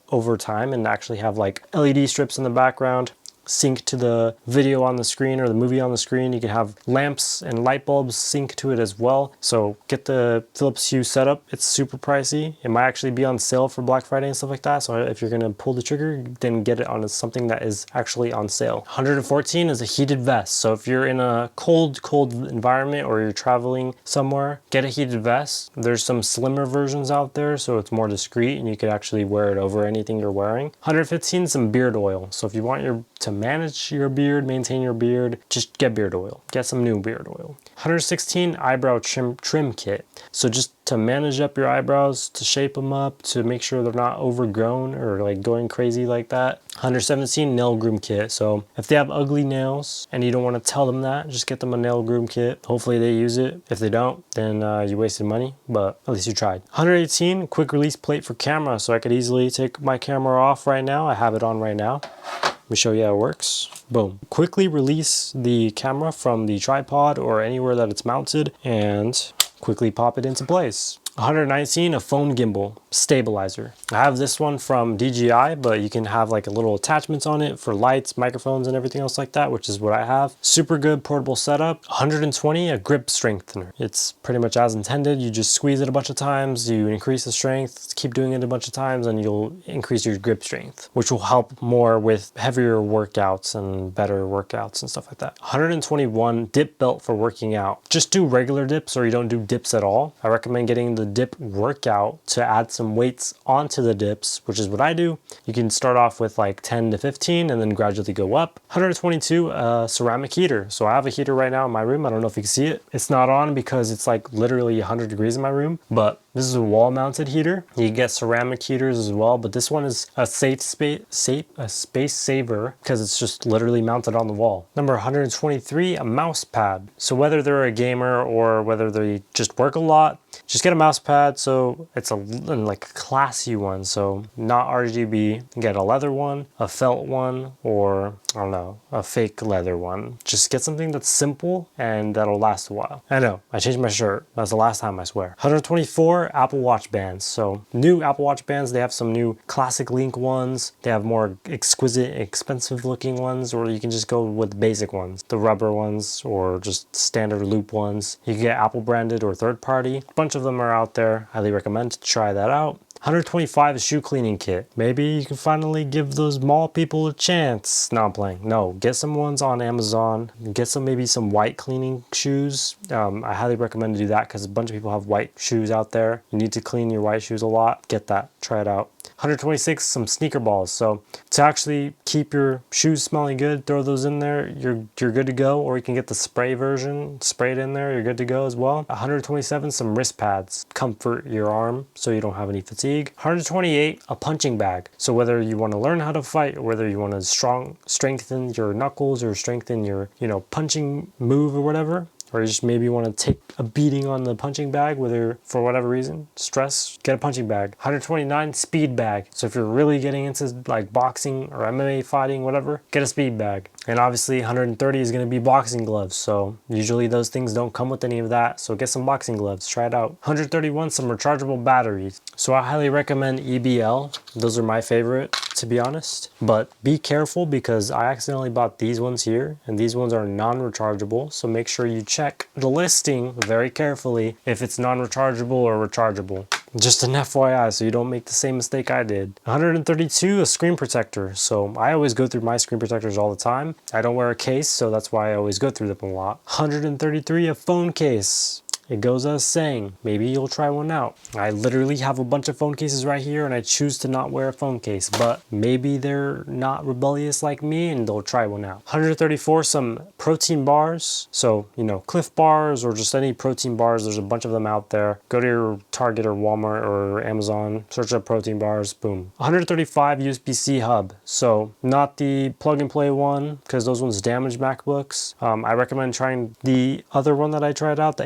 over time and actually have like LED strips in the background, sync to the video on the screen or the movie on the screen. You can have lamps and light bulbs sync to it as well. So get the Philips Hue setup. It's super pricey. It might actually be on sale for Black Friday and stuff like that. So if you're gonna pull the trigger, then get it on something that is actually on sale. 114 is a heated vest. So if you're in a cold environment or you're traveling somewhere, get a heated vest. There's some slimmer versions out there, so it's more discreet and you could actually wear it over anything you're wearing. 115, some beard oil. So if you want to manage your beard, maintain your beard, just get beard oil. Get some new beard oil. 116, eyebrow trim kit. So just to manage up your eyebrows, to shape them up, to make sure they're not overgrown or like going crazy like that. 117, nail groom kit. So if they have ugly nails and you don't want to tell them that, just get them a nail groom kit. Hopefully they use it. If they don't, then you wasted money, but at least you tried. 118, quick release plate for camera. So I could easily take my camera off right now. I have it on right now. Let me show you how it works. Boom. Quickly release the camera from the tripod or anywhere that it's mounted and quickly pop it into place. 119, a phone gimbal stabilizer. I have this one from DJI, but you can have like a little attachments on it for lights, microphones, and everything else like that, which is what I have. Super good portable setup. 120, a grip strengthener. It's pretty much as intended. You just squeeze it a bunch of times, you increase the strength, keep doing it a bunch of times, and you'll increase your grip strength, which will help more with heavier workouts and better workouts and stuff like that. 121, dip belt for working out. Just do regular dips or you don't do dips at all. I recommend getting the dip workout to add some weights onto the dips, which is what I do. You can start off with like 10 to 15 and then gradually go up. 122 ceramic heater. So I have a heater right now in my room. I don't know if you can see it. It's not on because it's like literally 100 degrees in my room, but this is a wall mounted heater. You can get ceramic heaters as well, but this one is a space saver because it's just literally mounted on the wall. Number 123, a mouse pad. So whether they're a gamer or whether they just work a lot, just get a mouse pad so it's like a classy one. So not RGB. Get a leather one, a felt one, or I don't know, a fake leather one. Just get something that's simple and that'll last a while. I know, I changed my shirt. That's the last time, I swear. 124 Apple Watch bands. So new Apple Watch bands, they have some new classic link ones. They have more exquisite, expensive looking ones, or you can just go with basic ones, the rubber ones or just standard loop ones. You can get Apple branded or third party. A bunch of them are out there. Highly recommend to try that out. 125 shoe cleaning kit. Maybe you can finally give those mall people a chance. No, I'm playing. No, get some ones on Amazon. Get maybe some white cleaning shoes. I highly recommend to do that because a bunch of people have white shoes out there. You need to clean your white shoes a lot. Get that. Try it out. 126, some sneaker balls. So to actually keep your shoes smelling good, throw those in there. You're good to go. Or you can get the spray version, spray it in there. You're good to go as well. 127, some wrist pads. Comfort your arm so you don't have any fatigue. 128, a punching bag. So whether you want to learn how to fight or whether you want to strengthen your knuckles or strengthen your, punching move or whatever, or you just maybe want to take a beating on the punching bag, whether for whatever reason, stress, get a punching bag. 129, speed bag. So if you're really getting into like boxing or MMA fighting, whatever, get a speed bag. And obviously 130 is going to be boxing gloves. So usually those things don't come with any of that. So get some boxing gloves, try it out. 131, some rechargeable batteries. So I highly recommend EBL. Those are my favorite, to be honest. But be careful because I accidentally bought these ones here and these ones are non-rechargeable. So make sure you check the listing very carefully if it's non-rechargeable or rechargeable. Just an FYI so you don't make the same mistake I did. 132, a screen protector. So I always go through my screen protectors all the time. I don't wear a case, so that's why I always go through them a lot. 133, a phone case. It goes as saying, maybe you'll try one out. I literally have a bunch of phone cases right here and I choose to not wear a phone case, but maybe they're not rebellious like me and they'll try one out. 134, some protein bars. So, Cliff bars or just any protein bars. There's a bunch of them out there. Go to your Target or Walmart or Amazon, search up protein bars, boom. 135, USB-C hub. So not the plug and play one because those ones damage MacBooks. I recommend trying the other one that I tried out, the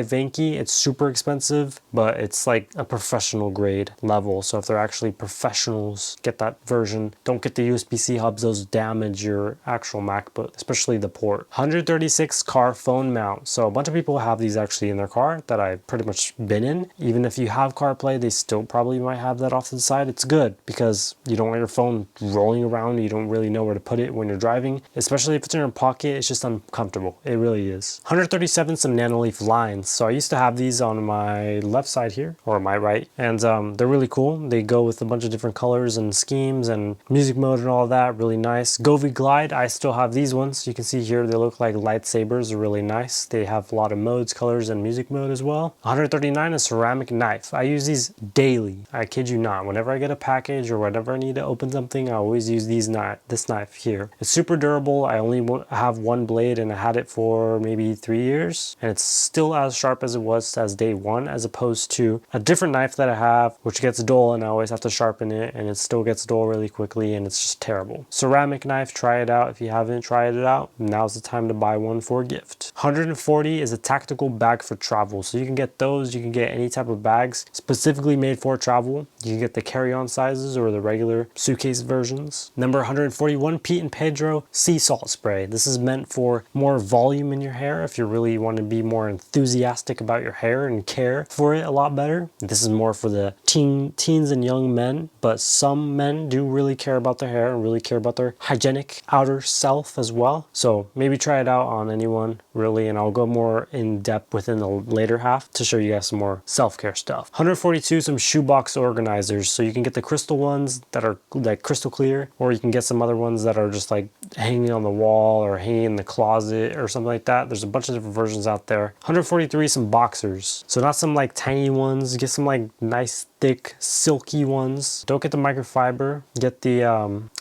iVanky. It's super expensive, but it's like a professional grade level. So if they're actually professionals, get that version. Don't get the USB-C hubs. Those damage your actual MacBook, especially the port. 136, car phone mount. So a bunch of people have these actually in their car that I've pretty much been in. Even if you have CarPlay, they still probably might have that off to the side. It's good because you don't want your phone rolling around. You don't really know where to put it when you're driving, especially if it's in your pocket. It's just uncomfortable. It really is. 137, some Nanoleaf lines. So I used to have these on my left side here, or my right, and they're really cool. They go with a bunch of different colors and schemes and music mode and all that, really nice. Govee Glide, I still have these ones. You can see here they look like lightsabers, they're really nice. They have a lot of modes, colors, and music mode as well. 139, a ceramic knife. I use these daily, I kid you not. Whenever I get a package or whenever I need to open something, I always use this knife here. It's super durable. I only have one blade and I had it for maybe 3 years, and it's still as sharp as it was as day one, as opposed to a different knife that I have which gets dull and I always have to sharpen it and it still gets dull really quickly and it's just terrible. Ceramic knife, try it out. If you haven't tried it out, now's the time to buy one for a gift. 140 is a tactical bag for travel. So you can get those, you can get any type of bags specifically made for travel. You can get the carry-on sizes or the regular suitcase versions. Number 141, Pete and Pedro sea salt spray. This is meant for more volume in your hair if you really want to be more enthusiastic about your hair and care for it a lot better. This is more for the teens and young men, but some men do really care about their hair and really care about their hygienic outer self as well. So, maybe try it out on anyone really, and I'll go more in depth within the later half to show you guys some more self-care stuff. 142, some shoebox organizers. So you can get the crystal ones that are like crystal clear, or you can get some other ones that are just like hanging on the wall or hanging in the closet or something like that. There's a bunch of different versions out there. 143, some boxers. So not some like tiny ones, get some like nice thick silky ones. Don't get the microfiber, get the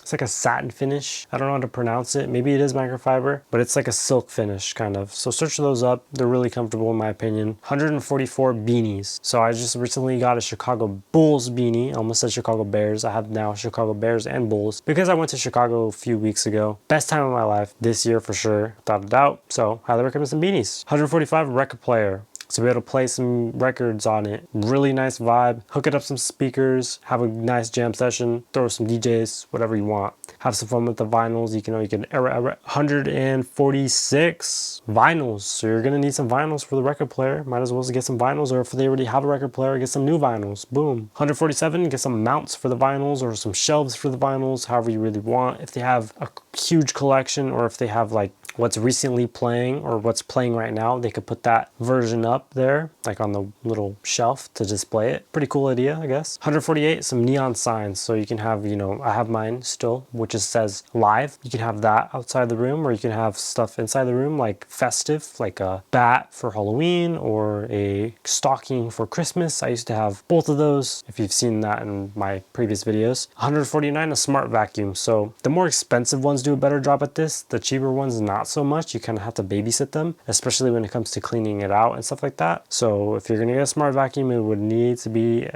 it's like a satin finish. I don't know how to pronounce it. Maybe it is microfiber, but it's like a silk finish kind of. So search those up. They're really comfortable in my opinion. 144 beanies. So I just recently got a Chicago Bulls beanie. I almost said Chicago Bears. I have now Chicago Bears and Bulls because I went to Chicago a few weeks ago. Best time of my life this year for sure, without a doubt. So highly recommend some beanies. 145, record player. So be able to play some records on it. Really nice vibe. Hook it up some speakers, have a nice jam session, throw some DJs, whatever you want. Have some fun with the vinyls. You can 146 vinyls. So you're gonna need some vinyls for the record player. Might as well get some vinyls, or if they already have a record player, get some new vinyls. Boom. 147, get some mounts for the vinyls or some shelves for the vinyls, however you really want. If they have a huge collection, or if they have like what's recently playing or what's playing right now, they could put that version up there, like on the little shelf to display it. Pretty cool idea, I guess. 148, some neon signs. So you can have, I have mine still, which just says live. You can have that outside the room, or you can have stuff inside the room like festive, like a bat for Halloween or a stocking for Christmas. I used to have both of those, if you've seen that in my previous videos. 149, a smart vacuum. So the more expensive ones do a better job at this. The cheaper ones, not so much. You kind of have to babysit them, especially when it comes to cleaning it out and stuff like that. So if you're gonna get a smart vacuum, it would need to be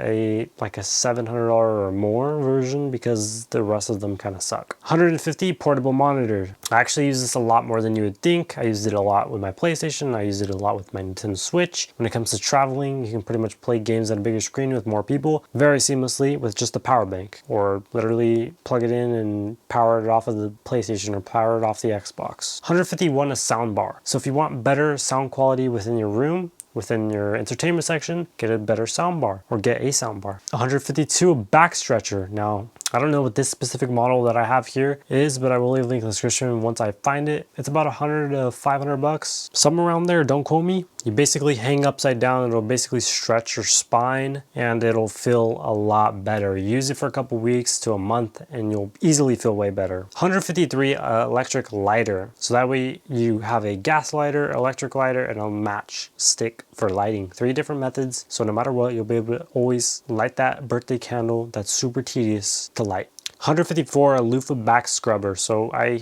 like a $700 or more version, because the rest of them kind of suck. 150, portable monitor. I actually use this a lot more than you would think. I used it a lot with my PlayStation. I used it a lot with my Nintendo Switch. When it comes to traveling, you can pretty much play games on a bigger screen with more people very seamlessly with just a power bank, or literally plug it in and power it off of the PlayStation or power it off the Xbox. 151, a sound bar. So if you want better sound quality within your room, within your entertainment section, get a better sound bar, or get a sound bar. 152, a back stretcher. Now, I don't know what this specific model that I have here is, but I will leave a link in the description once I find it. It's about 100 to 500 bucks, somewhere around there, don't quote me. You basically hang upside down, it'll basically stretch your spine, and it'll feel a lot better. Use it for a couple weeks to a month and you'll easily feel way better. 153, electric lighter. So that way you have a gas lighter, electric lighter, and a match stick for lighting. 3 different methods, so no matter what, you'll be able to always light that birthday candle that's super tedious to light. 154, a Loofa back scrubber. So I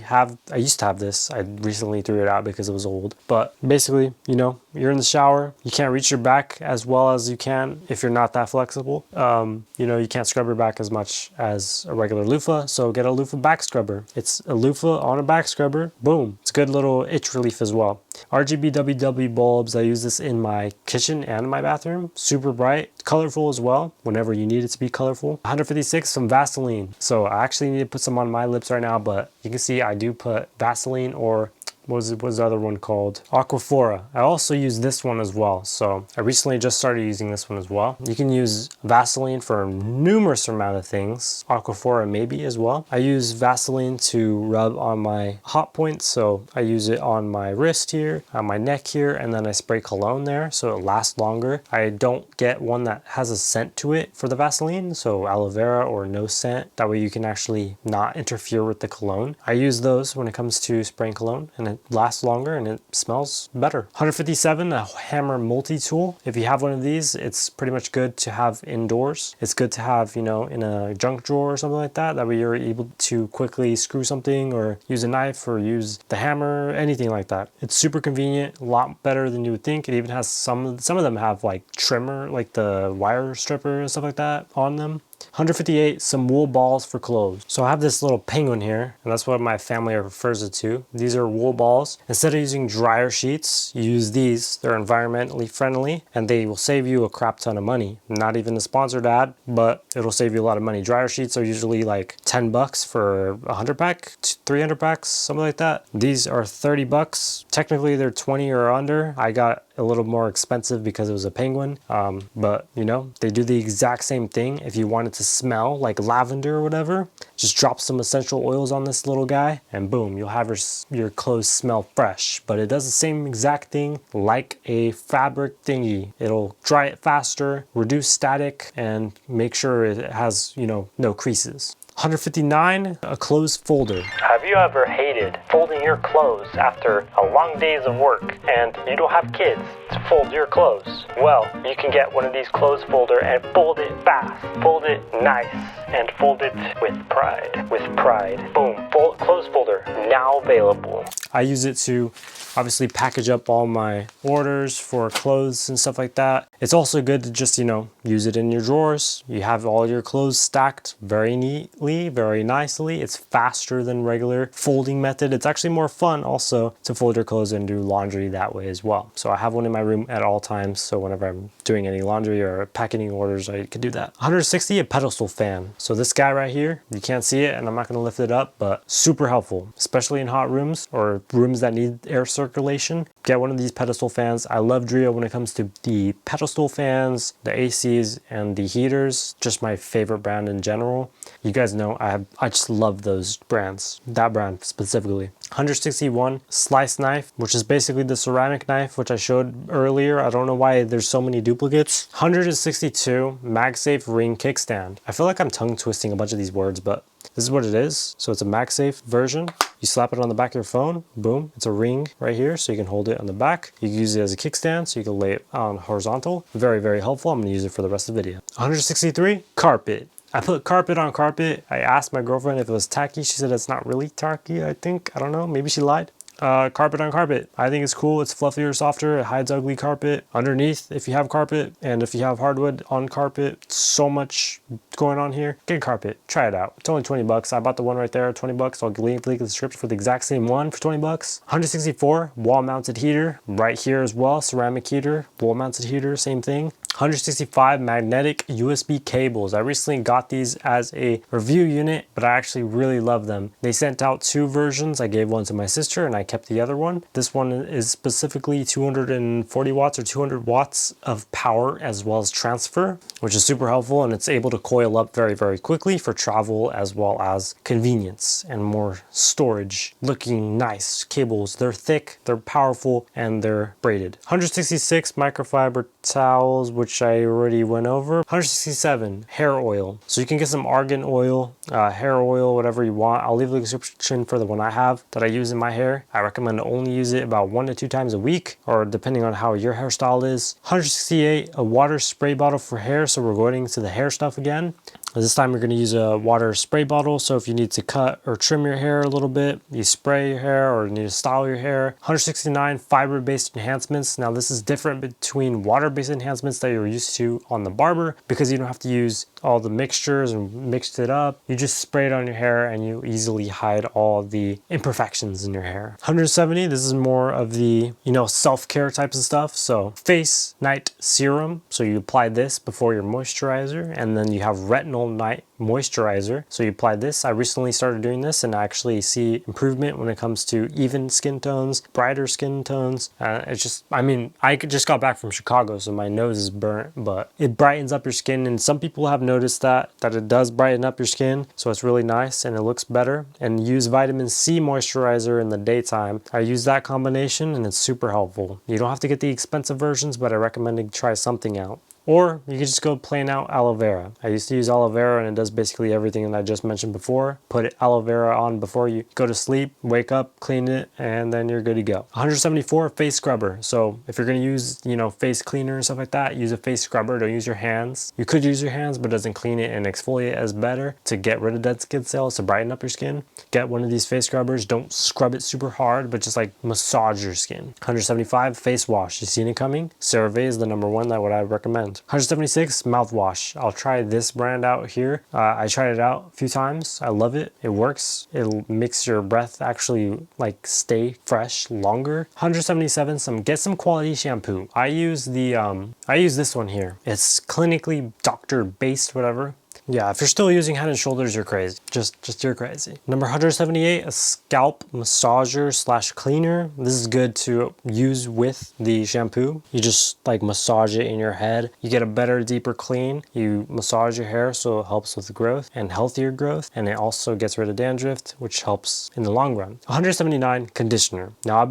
used to have this. I recently threw it out because it was old. But basically, you're in the shower, you can't reach your back as well as you can if you're not that flexible. You can't scrub your back as much as a regular loofah, so get a loofah back scrubber. It's a loofah on a back scrubber. Boom. It's a good little itch relief as well. RGB WW bulbs. I use this in my kitchen and my bathroom. Super bright, colorful as well, whenever you need it to be colorful. 156, some Vaseline. So I actually need to put some on my lips right now, but you can see I do put Vaseline, or what was the other one called? Aquaphora. I also use this one as well. So I recently just started using this one as well. You can use Vaseline for numerous amount of things. Aquaphora maybe as well. I use Vaseline to rub on my hot points. So I use it on my wrist here, on my neck here, and then I spray cologne there so it lasts longer. I don't get one that has a scent to it for the Vaseline. So aloe vera or no scent. That way you can actually not interfere with the cologne. I use those when it comes to spraying cologne, and it lasts longer and it smells better. 157, a hammer multi-tool. If you have one of these, it's pretty much good to have indoors. It's good to have, in a junk drawer or something like that. That way you're able to quickly screw something, or use a knife, or use the hammer, anything like that. It's super convenient, a lot better than you would think. It even has some of them have like trimmer, like the wire stripper and stuff like that on them. 158, some wool balls for clothes. So I have this little penguin here, and that's what my family refers it to. These are wool balls. Instead of using dryer sheets, you use these. They're environmentally friendly, and they will save you a crap ton of money. Not even a sponsored ad, but it'll save you a lot of money. Dryer sheets are usually like 10 bucks for a 100 pack, 300 packs, something like that. These are 30 bucks. Technically they're 20 or under. I got a little more expensive because it was a penguin. But you know, they do the exact same thing. If you want it to smell like lavender or whatever, just drop some essential oils on this little guy and boom, you'll have your clothes smell fresh. But it does the same exact thing like a fabric thingy. It'll dry it faster, reduce static, and make sure it has, you know, no creases. 159, a clothes folder. Have you ever hated folding your clothes after a long days of work and you don't have kids to fold your clothes? Well, you can get one of these clothes folder and fold it fast, fold it nice, and fold it with pride. With pride. Boom, clothes folder now available. I use it to obviously package up all my orders for clothes and stuff like that. It's also good to just, you know, use it in your drawers. You have all your clothes stacked very neatly, very nicely. It's faster than regular folding method. It's actually more fun also to fold your clothes and do laundry that way as well. So I have one in my room at all times. So whenever I'm doing any laundry or packing orders, I could do that. 160, a pedestal fan. So this guy right here, you can't see it and I'm not gonna lift it up, but super helpful, especially in hot rooms or rooms that need air circulation. Get one of these pedestal fans. I love Drio when it comes to the pedestal fans, the ACs, and the heaters. Just my favorite brand in general. You guys know I just love those brands, that brand specifically. 161, slice knife, which is basically the ceramic knife, which I showed earlier. I don't know why there's so many duplicates. 162, MagSafe ring kickstand. I feel like I'm tongue twisting a bunch of these words, but this is what it is. So it's a MagSafe version. You slap it on the back of your phone, boom, it's a ring right here, so you can hold it on the back. You can use it as a kickstand, so you can lay it on horizontal. Very, very helpful. I'm gonna use it for the rest of the video. 163, carpet. I put carpet on carpet. I asked my girlfriend if it was tacky. She said it's not really tacky, I think. I don't know, maybe she lied. Carpet on carpet. I think it's cool. It's fluffier, softer. It hides ugly carpet underneath if you have carpet, and if you have hardwood on carpet. So much going on here. Get carpet. Try it out. It's only 20 bucks. I bought the one right there, 20 bucks. I'll link in the description for the exact same one for 20 bucks. 164, wall mounted heater. Right here as well, ceramic heater, wall mounted heater, same thing. 165 magnetic USB cables. I recently got these as a review unit, but I actually really love them. They sent out 2 versions. I gave one to my sister and I kept the other one. This one is specifically 240 watts or 200 watts of power as well as transfer, which is super helpful, and it's able to coil up very, very quickly for travel as well as convenience and more storage. Looking nice cables. They're thick, they're powerful, and they're braided. 166 microfiber towels, which I already went over. 167, hair oil. So you can get some argan oil, hair oil, whatever you want. I'll leave the description for the one I have that I use in my hair. I recommend to only use it about 1 to 2 times a week, or depending on how your hairstyle is. 168, a water spray bottle for hair. So we're going to the hair stuff again. This time we're going to use a water spray bottle, so if you need to cut or trim your hair a little bit, you spray your hair, or need to style your hair. 169, fiber-based enhancements. Now this is different between water-based enhancements that you're used to on the barber, because you don't have to use all the mixtures and mix it up. You just spray it on your hair and you easily hide all the imperfections in your hair. 170, this is more of the, you know, self-care types of stuff. So face night serum. So you apply this before your moisturizer, and then you have retinol night moisturizer. So you apply this. I recently started doing this and I actually see improvement when it comes to even skin tones, brighter skin tones. It's just, I mean, I just got back from Chicago, so my nose is burnt, but it brightens up your skin, and some people have noticed that it does brighten up your skin. So it's really nice and it looks better. And use vitamin C moisturizer in the daytime. I use that combination and it's super helpful. You don't have to get the expensive versions, but I recommend to try something out. Or you can just go plain out aloe vera. I used to use aloe vera and it does basically everything that I just mentioned before. Put aloe vera on before you go to sleep, wake up, clean it, and then you're good to go. 174, face scrubber. So if you're gonna use, you know, face cleaner and stuff like that, use a face scrubber. Don't use your hands. You could use your hands, but it doesn't clean it and exfoliate as better to get rid of dead skin cells, to brighten up your skin. Get one of these face scrubbers. Don't scrub it super hard, but just like massage your skin. 175, face wash. You seen it coming? CeraVe is the #1 that what I recommend. 176, mouthwash. I'll try this brand out here. I tried it out a few times. I love it. It works. It makes your breath actually like stay fresh longer. 177, get some quality shampoo. I use this one here. It's clinically doctor based, whatever. Yeah, if you're still using Head and Shoulders, you're crazy. Just you're crazy. Number 178, a scalp massager slash cleaner. This is good to use with the shampoo. You just like massage it in your head. You get a better, deeper clean. You massage your hair so it helps with growth and healthier growth. And it also gets rid of dandruff, which helps in the long run. 179, conditioner. Now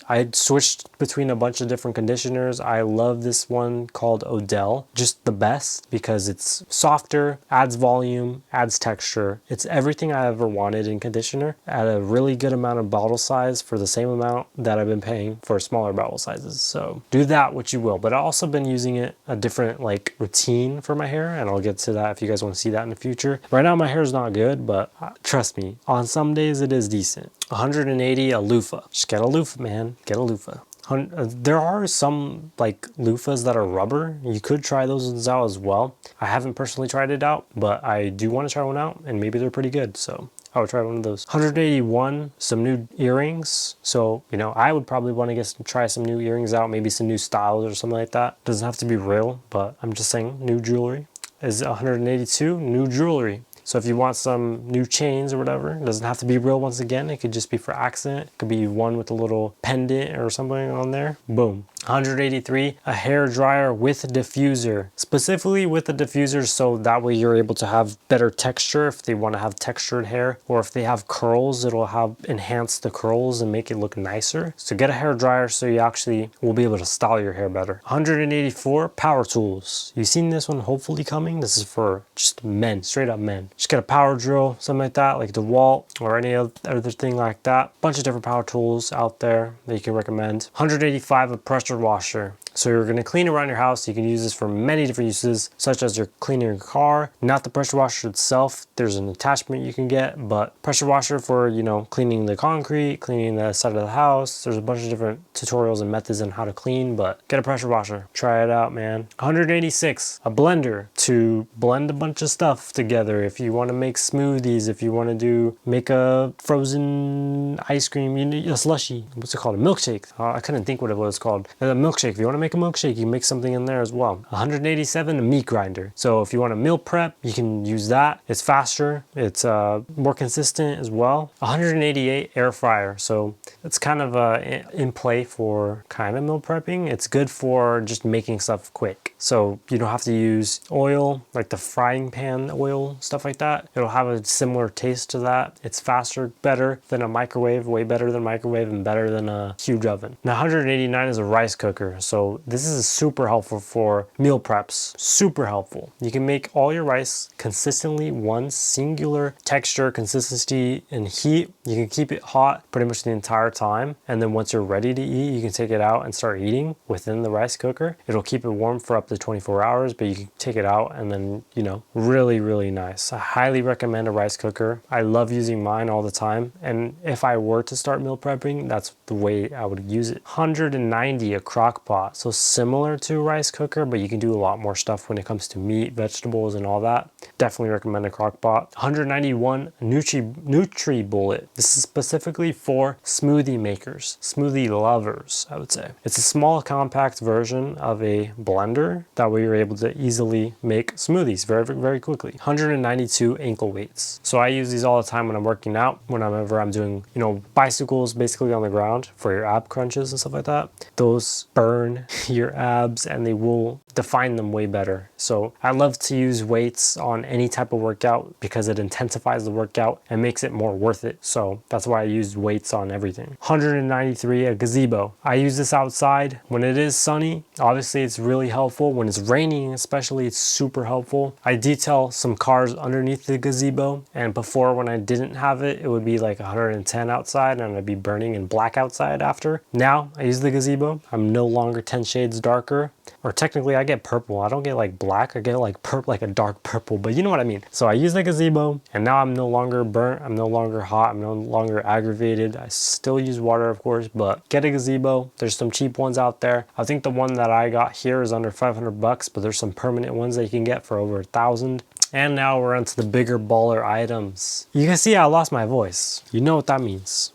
I switched between a bunch of different conditioners. I love this one called Odell. Just the best because it's softer, adds volume, adds texture. It's everything I ever wanted in conditioner at a really good amount of bottle size for the same amount that I've been paying for smaller bottle sizes. So do that what you will. But I've also been using it a different like routine for my hair, and I'll get to that if you guys want to see that in the future. Right now my hair is not good, but trust me, on some days it is decent. 180, a loofah. Just get a loofah, man. Get a loofah. There are some like loofahs that are rubber. You could try those ones out as well. I haven't personally tried it out, but I do want to try one out, and maybe they're pretty good. So I would try one of those. 181, some new earrings. So, you know, I would probably want to try some new earrings out, maybe some new styles or something like that. Doesn't have to be real, but I'm just saying new jewelry. Is 182, new jewelry. So if you want some new chains or whatever, it doesn't have to be real once again. It could just be for accent. It could be one with a little pendant or something on there. Boom. 183, a hair dryer with a diffuser. Specifically with the diffuser so that way you're able to have better texture if they want to have textured hair, or if they have curls, it'll enhance the curls and make it look nicer. So get a hair dryer so you actually will be able to style your hair better. 184, power tools. You've seen this one hopefully coming. This is for just men, straight up men. Just get a power drill, something like that, like DeWalt or any other thing like that. Bunch of different power tools out there that you can recommend. 185, a pressure washer. So you're going to clean around your house. You can use this for many different uses, such as you're cleaning your car. Not the pressure washer itself. There's an attachment you can get, but pressure washer for, you know, cleaning the concrete, cleaning the side of the house. There's a bunch of different tutorials and methods on how to clean, but get a pressure washer. Try it out, man. 186, a blender to blend a bunch of stuff together. If you want to make smoothies, if you want to make a frozen ice cream, you need a slushy. What's it called? A milkshake. I couldn't think what it was called. A milkshake. If you want to make a milkshake, you can make something in there as well. 187, a meat grinder. So if you want to meal prep, you can use that. It's faster. It's more consistent as well. 188, air fryer. So it's kind of in play for kind of meal prepping. It's good for just making stuff quick. So you don't have to use oil, like the frying pan oil, stuff like that. It'll have a similar taste to that. It's faster, better than a microwave, way better than a microwave, and better than a huge oven. Now 189 is a rice cooker. So this is super helpful for meal preps. Super helpful. You can make all your rice consistently, one singular texture, consistency, and heat. You can keep it hot pretty much the entire time. And then once you're ready to eat, you can take it out and start eating within the rice cooker. It'll keep it warm for up to 24 hours, but you can take it out and then, you know, really, really nice. I highly recommend a rice cooker. I love using mine all the time. And if I were to start meal prepping, that's the way I would use it. 190, a crock pot. So similar to a rice cooker, but you can do a lot more stuff when it comes to meat, vegetables, and all that. Definitely recommend a crock pot. 191, Nutribullet. This is specifically for smoothie makers, smoothie lovers, I would say. It's a small, compact version of a blender. That way you're able to easily make smoothies very, very quickly. 192, ankle weights. So I use these all the time when I'm working out, whenever I'm doing, you know, bicycles basically on the ground for your ab crunches and stuff like that. Those burn your abs and they will define them way better. So I love to use weights on any type of workout because it intensifies the workout and makes it more worth it. So that's why I use weights on everything. 193, a gazebo. I use this outside when it is sunny. Obviously it's really helpful. When it's raining especially, it's super helpful. I detail some cars underneath the gazebo, and before when I didn't have it, it would be like 110 outside and I'd be burning in black outside after. Now I use the gazebo. I'm no longer 10 shades darker, or technically I get purple. I don't get like black, I get like purple, like a dark purple, but you know what I mean. So I use the gazebo and now I'm no longer burnt, I'm no longer hot, I'm no longer aggravated. I still use water of course, but get a gazebo. There's some cheap ones out there. I think the one that I got here is under 500 bucks, but there's some permanent ones that you can get for over 1,000. And now we're onto the bigger baller items. You can see I lost my voice. You know what that means.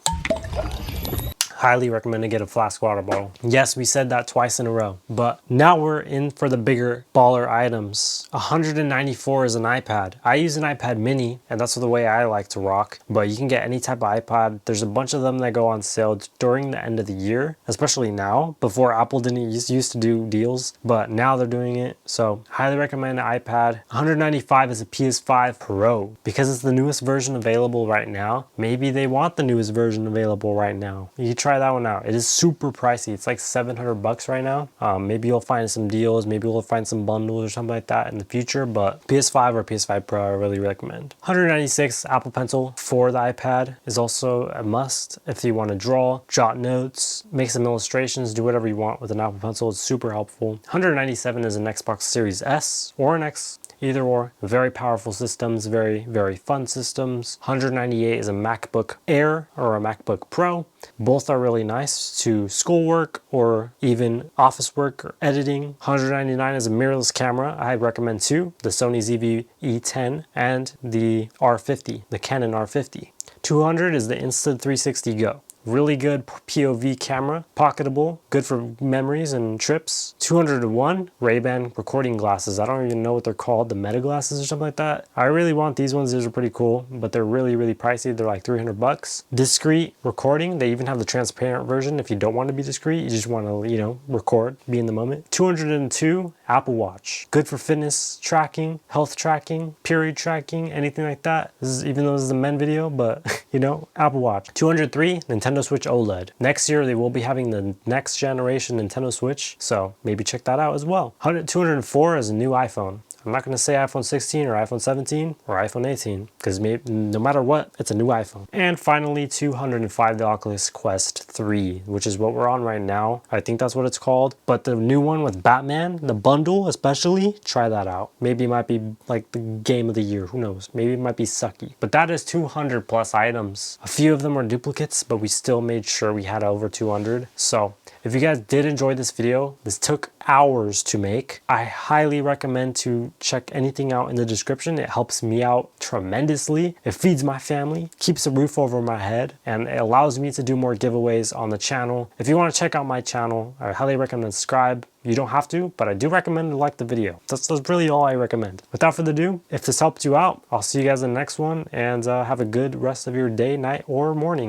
highly recommend to get a flask water bottle. Yes, we said that twice in a row, but now we're in for the bigger baller items. 194 is an iPad. I use an iPad mini, and that's the way I like to rock, but you can get any type of iPad. There's a bunch of them that go on sale during the end of the year, especially now. Before, Apple didn't used to do deals, but now they're doing it. So highly recommend an iPad. 195 is a PS5 Pro. Because it's the newest version available right now, maybe they want the newest version available right now. You can try that one out. It is super pricey. It's like 700 bucks right now. Maybe you'll find some deals, maybe you'll find some bundles or something like that in the future, but PS5 or PS5 Pro I really recommend. 196 Apple Pencil for the iPad is also a must if you want to draw, jot notes, make some illustrations, do whatever you want with an Apple Pencil. It's super helpful. 197 is an Xbox Series S or an X, either or. Very powerful systems, very fun systems. 198 is a MacBook Air or a MacBook Pro. Both are really nice to schoolwork or even office work or editing. 199 is a mirrorless camera. I recommend two, the Sony ZV-E10 and the R50, the Canon R50. 200 is the Insta 360 Go. Really good POV camera, pocketable, good for memories and trips. 201 Rayban recording glasses. I don't even know what they're called, the Meta glasses or something like that. I really want these ones. These are pretty cool, but they're really pricey. They're like 300 bucks. Discreet recording. They even have the transparent version if you don't want to be discreet. You just want to, you know, record, be in the moment. 202 Apple Watch. Good for fitness tracking, health tracking, period tracking, anything like that. This is, even though this is a men video, but you know, Apple Watch. 203 Nintendo Switch OLED. Next year they will be having the next generation Nintendo Switch, so maybe check that out as well. 204 is a new iPhone. I'm not going to say iPhone 16 or iPhone 17 or iPhone 18 because no matter what, it's a new iPhone. And finally, 205, the Oculus Quest 3, which is what we're on right now. I think that's what it's called. But the new one with Batman, the bundle especially, try that out. Maybe it might be like the game of the year. Who knows? Maybe it might be sucky. But that is 200 plus items. A few of them are duplicates, but we still made sure we had over 200. So if you guys did enjoy this video, this took hours to make. I highly recommend to check anything out in the description. It helps me out tremendously. It feeds my family, keeps a roof over my head, and it allows me to do more giveaways on the channel. If you want to check out my channel, I highly recommend subscribe. You don't have to, but I do recommend to like the video. That's really all I recommend. Without further ado, if this helped you out, I'll see you guys in the next one, and have a good rest of your day, night, or morning.